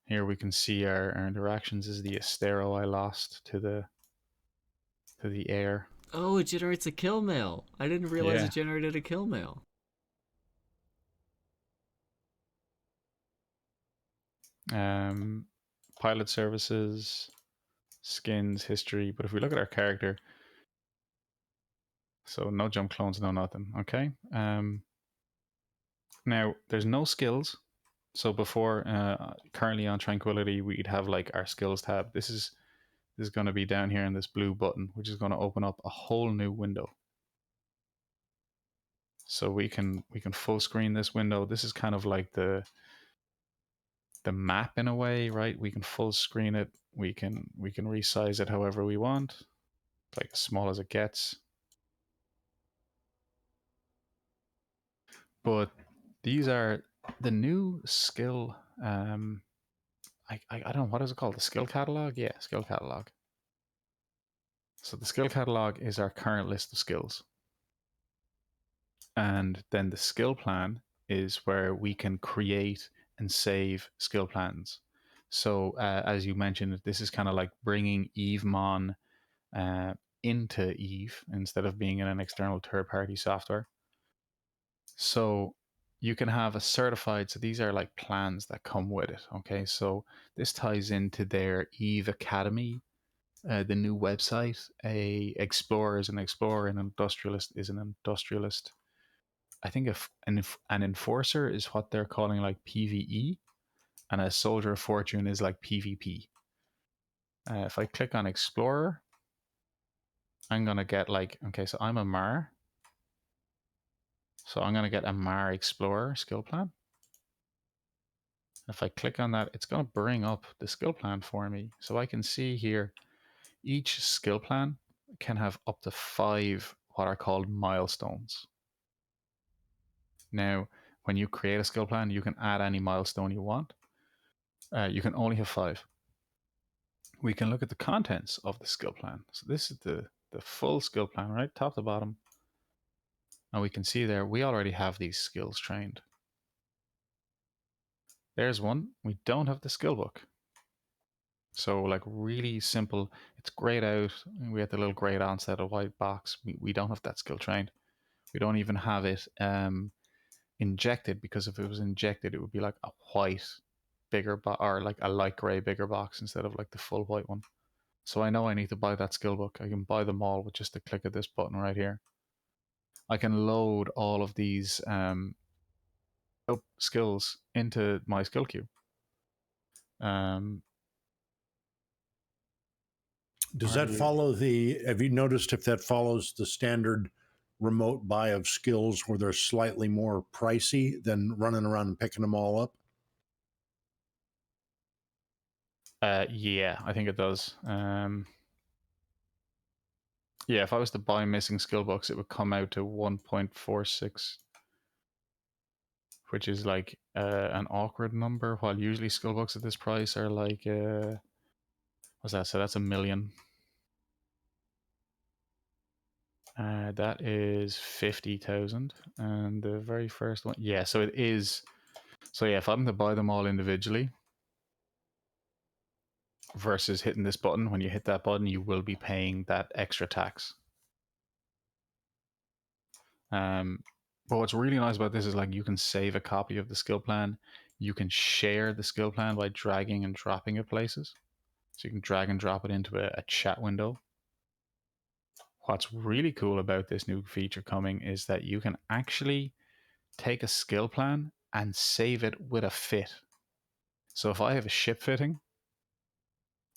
here we can see our interactions. This is the Estero I lost to the air. Oh, it generates a kill mail. I didn't realize Yeah. it generated a kill mail. Pilot services, skins, history. But if we look at our character, so no jump clones, no nothing. Okay. Now there's no skills. So before, currently on Tranquility, we'd have like our skills tab. This is going to be down here in this blue button, which is going to open up a whole new window. So we can full screen this window. This is kind of like the map in a way, right? We can full screen it. We can resize it however we want, like as small as it gets. But these are the new skill. I don't know, what is it called? The skill catalog? Yeah, skill catalog. So the skill catalog is our current list of skills. And then the skill plan is where we can create and save skill plans. So as you mentioned, this is kind of like bringing EveMon into Eve instead of being in an external third-party software. So you can have a certified, so these are like plans that come with it. Okay, so this ties into their Eve Academy, the new website. A explorer is an explorer, an industrialist is an industrialist. I think an enforcer is what they're calling like PvE, and a soldier of fortune is like PvP. If I click on explorer, I'm gonna get like, okay, so I'm a Mar. So I'm gonna get a Mar Explorer skill plan. If I click on that, it's gonna bring up the skill plan for me. So I can see here, each skill plan can have up to 5 what are called milestones. Now, when you create a skill plan, you can add any milestone you want. You can only have 5. We can look at the contents of the skill plan. So this is the full skill plan, right? Top to bottom. And we can see there, we already have these skills trained. There's one. We don't have the skill book. So like really simple. It's grayed out. We had the little grayed on set of white box. We don't have that skill trained. We don't even have it injected, because if it was injected, it would be like a white bigger box, or like a light gray bigger box instead of like the full white one. So I know I need to buy that skill book. I can buy them all with just a click of this button right here. I can load all of these skills into my skill queue. Does that follow have you noticed if that follows the standard remote buy of skills where they're slightly more pricey than running around and picking them all up? Yeah, I think it does. Yeah, if I was to buy missing skill books, it would come out to 1.46, which is like an awkward number. While usually skill books at this price are like, what's that? So that's 1 million. That is 50,000, and the very first one, yeah. So it is. So yeah, if I'm to buy them all individually, versus hitting this button, when you hit that button, you will be paying that extra tax. But what's really nice about this is like you can save a copy of the skill plan. You can share the skill plan by dragging and dropping it places. So you can drag and drop it into a chat window. What's really cool about this new feature coming is that you can actually take a skill plan and save it with a fit. So if I have a ship fitting,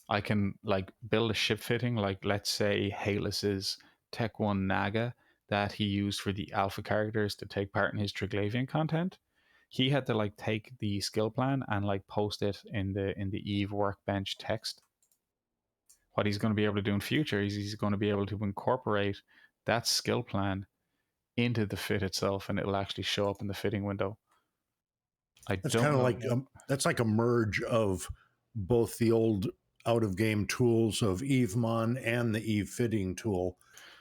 I can like build a ship fitting, like let's say Halus's Tech 1 Naga that he used for the alpha characters to take part in his Triglavian content. He had to like take the skill plan and like post it in the Eve workbench text. What he's going to be able to do in future is he's going to be able to incorporate that skill plan into the fit itself, and it'll actually show up in the fitting window. That's kind of like that's like a merge of both the old out of game tools of EveMon and the Eve fitting tool,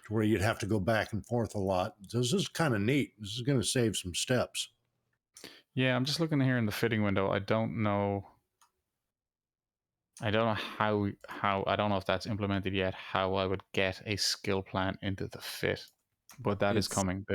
to where you'd have to go back and forth a lot. This is kind of neat. This is going to save some steps. Yeah, I'm just looking here in the fitting window. I don't know how I don't know if that's implemented yet, how I would get a skill plan into the fit. But that is coming.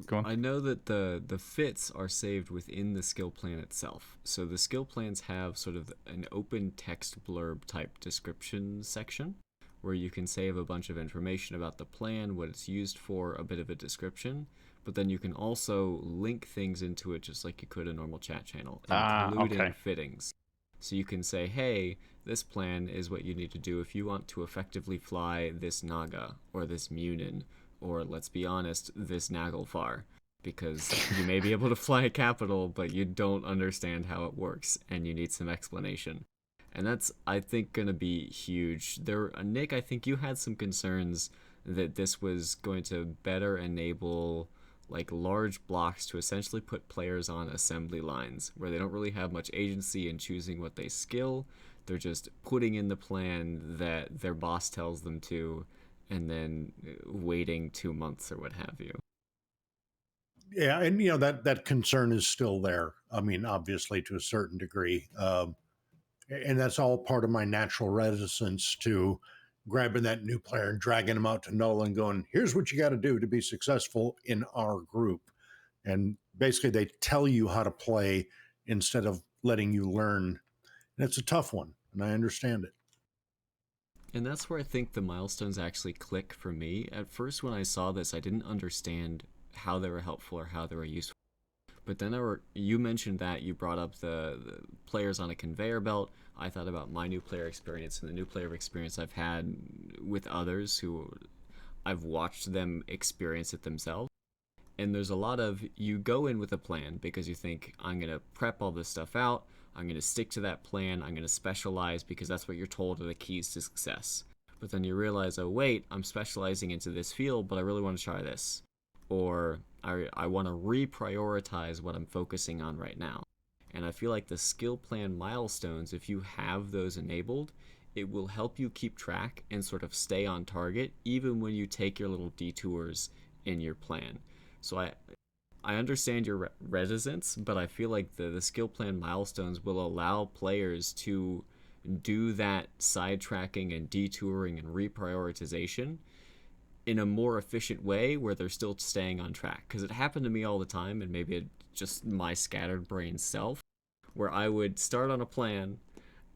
Go on. I know that the fits are saved within the skill plan itself. So the skill plans have sort of an open text blurb type description section where you can save a bunch of information about the plan, what it's used for, a bit of a description, but then you can also link things into it just like you could a normal chat channel, including fittings. So you can say, hey, this plan is what you need to do if you want to effectively fly this Naga or this Munin, or let's be honest, this Naglfar, because you may be able to fly a capital, but you don't understand how it works, and you need some explanation. And that's, I think, going to be huge. Nick, I think you had some concerns that this was going to better enable like large blocks to essentially put players on assembly lines where they don't really have much agency in choosing what they skill. They're just putting in the plan that their boss tells them to, and then waiting 2 months or what have you. Yeah, and you know that concern is still there. I mean, obviously to a certain degree, and that's all part of my natural reticence to grabbing that new player and dragging them out to null and going, "Here's what you got to do to be successful in our group." And basically, they tell you how to play instead of letting you learn. And it's a tough one, and I understand it. And that's where I think the milestones actually click for me. At first, when I saw this, I didn't understand how they were helpful or how they were useful. But then you mentioned that you brought up the players on a conveyor belt. I thought about my new player experience and the new player experience I've had with others who I've watched them experience it themselves. And there's a lot of, you go in with a plan because you think, I'm going to prep all this stuff out, I'm going to stick to that plan, I'm going to specialize because that's what you're told are the keys to success. But then you realize, oh wait, I'm specializing into this field, but I really want to try this. Or I want to reprioritize what I'm focusing on right now. And I feel like the skill plan milestones, if you have those enabled, it will help you keep track and sort of stay on target even when you take your little detours in your plan. So I understand your reticence, but I feel like the skill plan milestones will allow players to do that sidetracking and detouring and reprioritization in a more efficient way where they're still staying on track. Because it happened to me all the time, and maybe it's just my scattered brain self, where I would start on a plan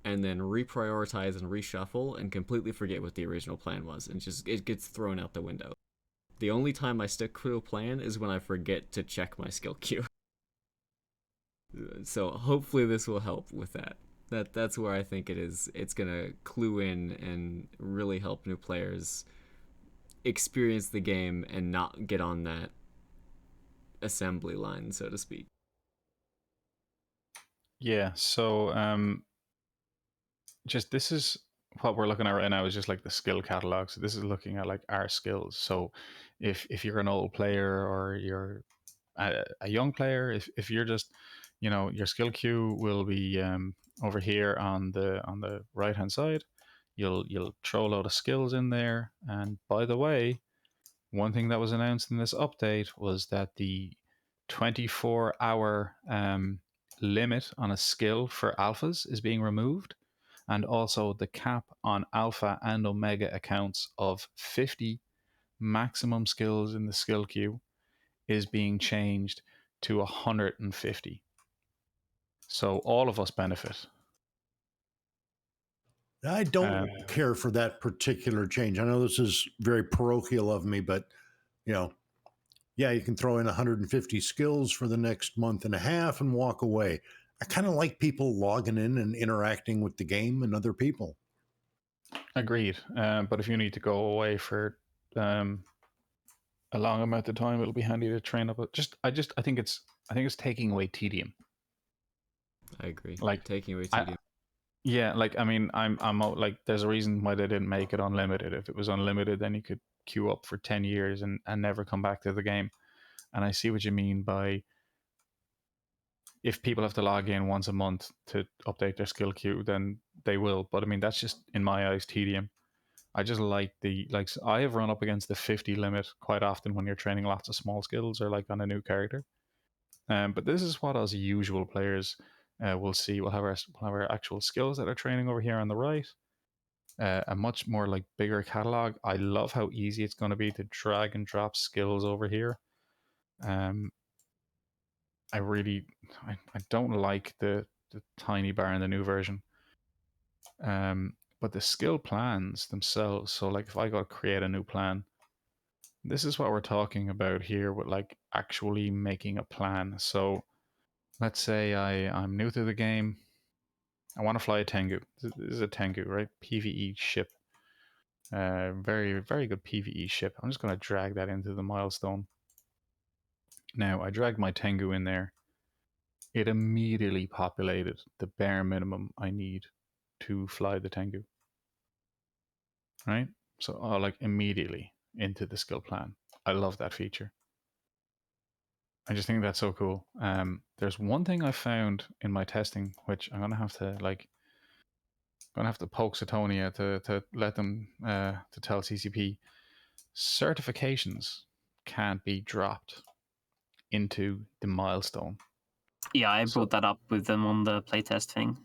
and then reprioritize and reshuffle and completely forget what the original plan was, and just it gets thrown out the window. The only time I stick to a plan is when I forget to check my skill queue. So hopefully this will help with that. That's where I think it's gonna clue in and really help new players experience the game and not get on that, assembly line, so to speak. Yeah, so just this is what we're looking at right now is just like the skill catalog. So this is looking at like our skills. So if you're an old player or you're a young player, if you're just, you know, your skill queue will be over here on the right hand side. You'll throw a load of skills in there. And by the way, one thing that was announced in this update was that the 24-hour limit on a skill for alphas is being removed, and also the cap on alpha and omega accounts of 50 maximum skills in the skill queue is being changed to 150. So all of us benefit. I don't care for that particular change. I know this is very parochial of me, but you know, yeah, you can throw in 150 skills for the next month and a half and walk away. I kind of like people logging in and interacting with the game and other people. Agreed. But if you need to go away for a long amount of time, it'll be handy to train up. I think it's taking away tedium. I agree. Like taking away tedium. Yeah, like I mean, I'm like, there's a reason why they didn't make it unlimited. If it was unlimited, then you could queue up for 10 years and never come back to the game. And I see what you mean by if people have to log in once a month to update their skill queue, then they will. But I mean, that's just in my eyes tedium. I just like I have run up against the 50 limit quite often when you're training lots of small skills or like on a new character. But this is what us usual players will see. We'll have our actual skills that are training over here on the right. A much more like bigger catalog. I love how easy it's going to be to drag and drop skills over here. I don't like the tiny bar in the new version. But the skill plans themselves, so like if I go to create a new plan, this is what we're talking about here with like actually making a plan. So let's say I'm new to the game. I want to fly a Tengu. This is a Tengu, right? PvE ship. Very, very good PvE ship. I'm just going to drag that into the milestone. Now, I dragged my Tengu in there. It immediately populated the bare minimum I need to fly the Tengu. Right? So, like immediately into the skill plan. I love that feature. I just think that's so cool. There's one thing I found in my testing, which I'm gonna have to poke Sutonia to let them to tell CCP certifications can't be dropped into the milestone. Yeah, I brought that up with them on the playtest thing.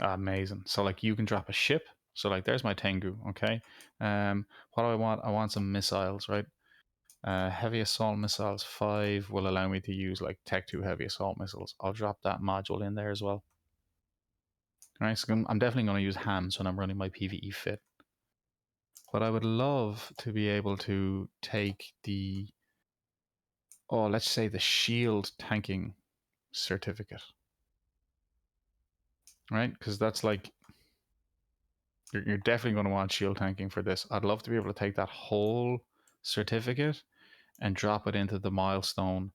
Amazing. So like you can drop a ship. So like there's my Tengu. Okay. What do I want? I want some missiles, right? Heavy assault missiles 5 will allow me to use like Tech 2 heavy assault missiles. I'll drop that module in there as well. All right, so I'm definitely going to use hams when I'm running my PvE fit. But I would love to be able to take the, let's say the shield tanking certificate. Right? Because that's like, you're definitely going to want shield tanking for this. I'd love to be able to take that whole certificate and drop it into the milestone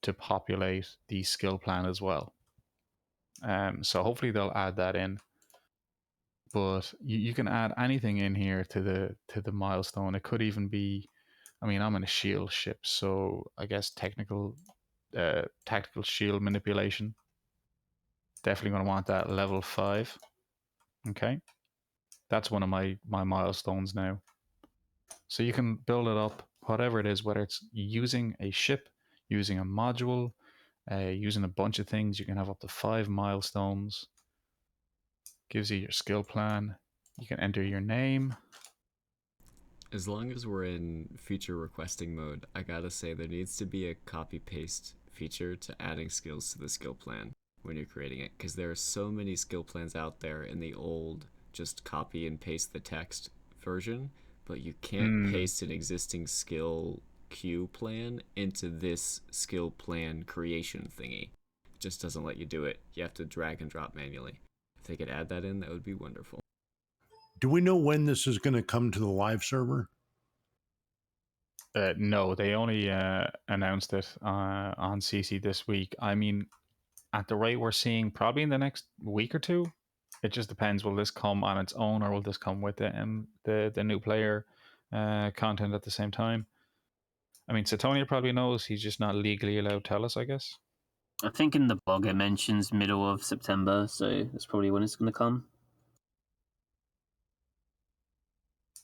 to populate the skill plan as well. So hopefully they'll add that in. But you can add anything in here to the milestone. It could even be, I mean, I'm in a shield ship, so I guess tactical shield manipulation. Definitely going to want that level 5. Okay, that's one of my milestones now. So you can build it up, whatever it is, whether it's using a ship, using a module, using a bunch of things. You can have up to 5 milestones. Gives you your skill plan. You can enter your name. As long as we're in feature requesting mode, I gotta say there needs to be a copy-paste feature to adding skills to the skill plan when you're creating it, because there are so many skill plans out there in the old just copy and paste the text version, but you can't paste an existing skill queue plan into this skill plan creation thingy. It just doesn't let you do it. You have to drag and drop manually. If they could add that in, that would be wonderful. Do we know when this is going to come to the live server? No, they only announced it on CC this week. I mean, at the rate we're seeing, probably in the next week or two, it just depends. Will this come on its own, or will this come with the new player content at the same time? I mean, Sutonia probably knows. He's just not legally allowed to tell us, I guess. I think in the blog it mentions middle of September, so that's probably when it's going to come.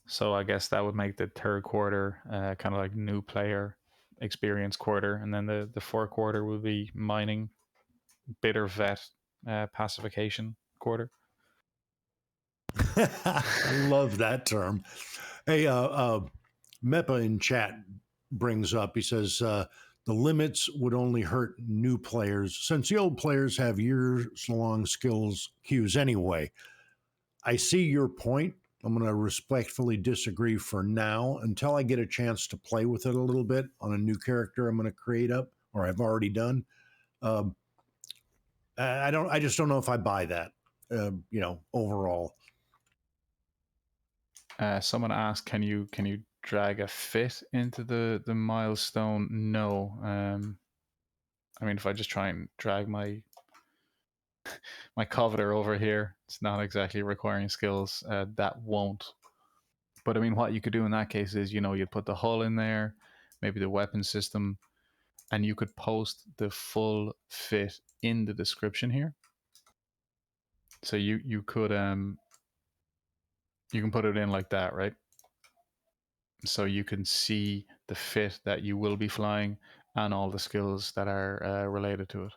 So I guess that would make the third quarter kind of like new player experience quarter, and then the fourth quarter will be mining, bitter vet pacification quarter. I love that term. Hey, Mepa in chat brings up, he says, the limits would only hurt new players since the old players have years-long skills queues anyway. I see your point. I'm going to respectfully disagree for now until I get a chance to play with it a little bit on a new character I'm going to create up, or I've already done. I just don't know if I buy that, overall. Someone asked, can you drag a fit into the milestone? No. I mean, if I just try and drag my coveter over here, it's not exactly requiring skills. That won't. But I mean, what you could do in that case is, you'd put the hull in there, maybe the weapon system, and you could post the full fit in the description here. So you could you can put it in like that, right? So you can see the fit that you will be flying and all the skills that are related to it.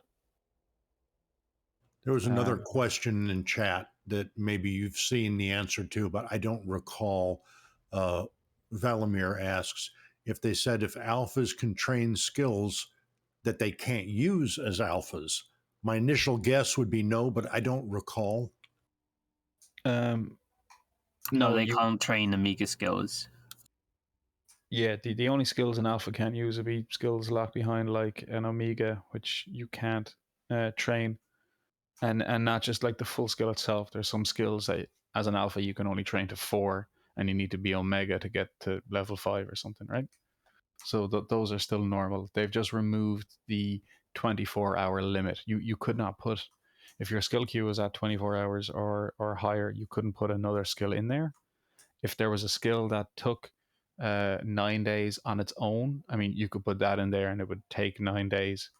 There was another question in chat that maybe you've seen the answer to, but I don't recall. Valamir asks if they said if alphas can train skills that they can't use as alphas. My initial guess would be no, but I don't recall. No, they can't train Amiga skills. Yeah, the only skills an alpha can't use would be skills locked behind like an Omega, which you can't train. And not just like the full skill itself. There's some skills that as an alpha you can only train to 4, and you need to be Omega to get to level 5 or something, right? So those are still normal. They've just removed the 24-hour limit. You could not put, if your skill queue was at 24 hours or higher, you couldn't put another skill in there. If there was a skill that took 9 days on its own, I mean, you could put that in there and it would take 9 days.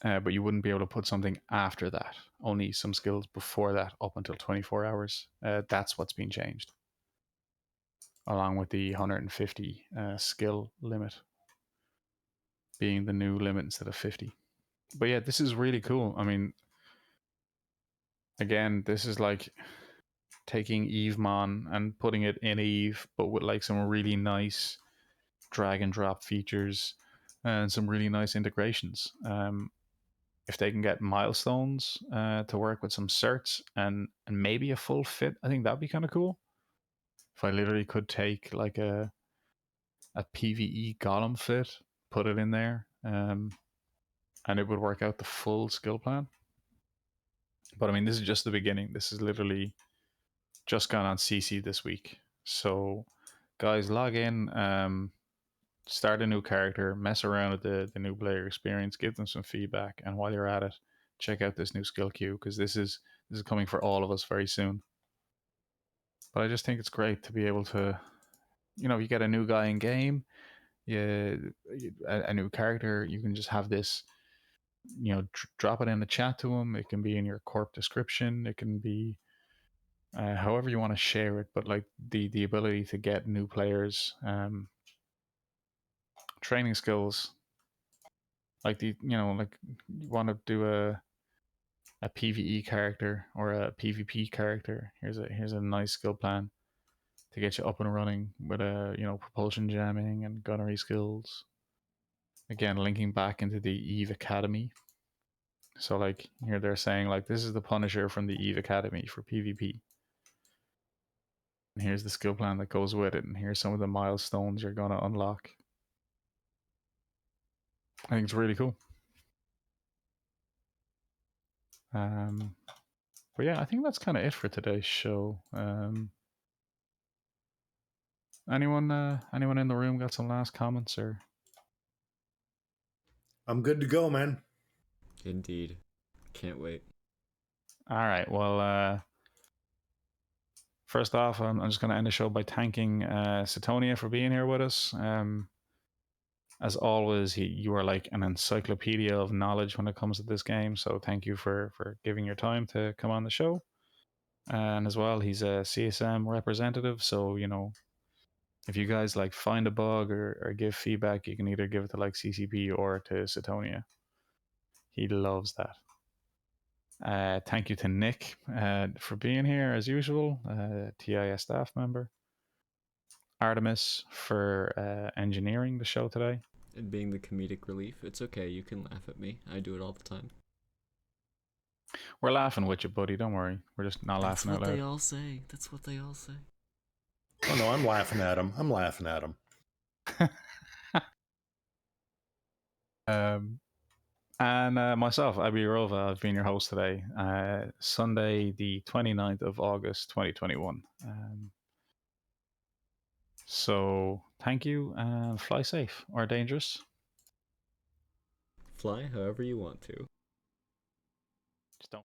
But you wouldn't be able to put something after that. Only some skills before that, up until 24 hours. That's what's been changed, along with the 150 skill limit being the new limit instead of 50. But yeah, this is really cool. I mean, again, this is like taking Evemon and putting it in Eve, but with like some really nice drag and drop features and some really nice integrations. If they can get milestones to work with some certs and maybe a full fit, I think that'd be kind of cool. If I literally could take like a PvE golem fit, put it in there, and it would work out the full skill plan. But I mean, this is just the beginning. This is literally just gone on CC this week. So guys, log in, start a new character, mess around with the new player experience, give them some feedback, and while you're at it, check out this new skill queue, because this is coming for all of us very soon. But I just think it's great to be able to, you get a new guy in game, a new character, you can just have this, drop it in the chat to him. It can be in your Corp description. It can be however you want to share it, but like the ability to get new players, training skills, like like you want to do a PvE character or a PvP character. Here's a nice skill plan to get you up and running with propulsion jamming and gunnery skills. Again, linking back into the Eve Academy. So like here they're saying like this is the Punisher from the Eve Academy for PvP. And here's the skill plan that goes with it, and here's some of the milestones you're gonna unlock. I think it's really cool. But yeah, I think that's kind of it for today's show. Anyone in the room got some last comments or? I'm good to go, man. Indeed. Can't wait. All right. Well, first off, I'm just going to end the show by thanking Sutonia for being here with us. As always, you are like an encyclopedia of knowledge when it comes to this game. So thank you for giving your time to come on the show. And as well, he's a CSM representative. So, you know, if you guys like find a bug or give feedback, you can either give it to like CCP or to Sutonia. He loves that. Thank you to Nick for being here as usual, TIS staff member. Artimus for engineering the show today. And being the comedic relief, it's okay. You can laugh at me. I do it all the time. We're laughing with you, buddy. Don't worry. We're just not laughing out loud. That's what they all say. That's what they all say. Oh no, I'm laughing at him. I'm laughing at him. And myself, Abbie Rova, I've been your host today. Sunday, the 29th of August, 2021. So thank you and fly safe or dangerous. Fly however you want to. Just don't.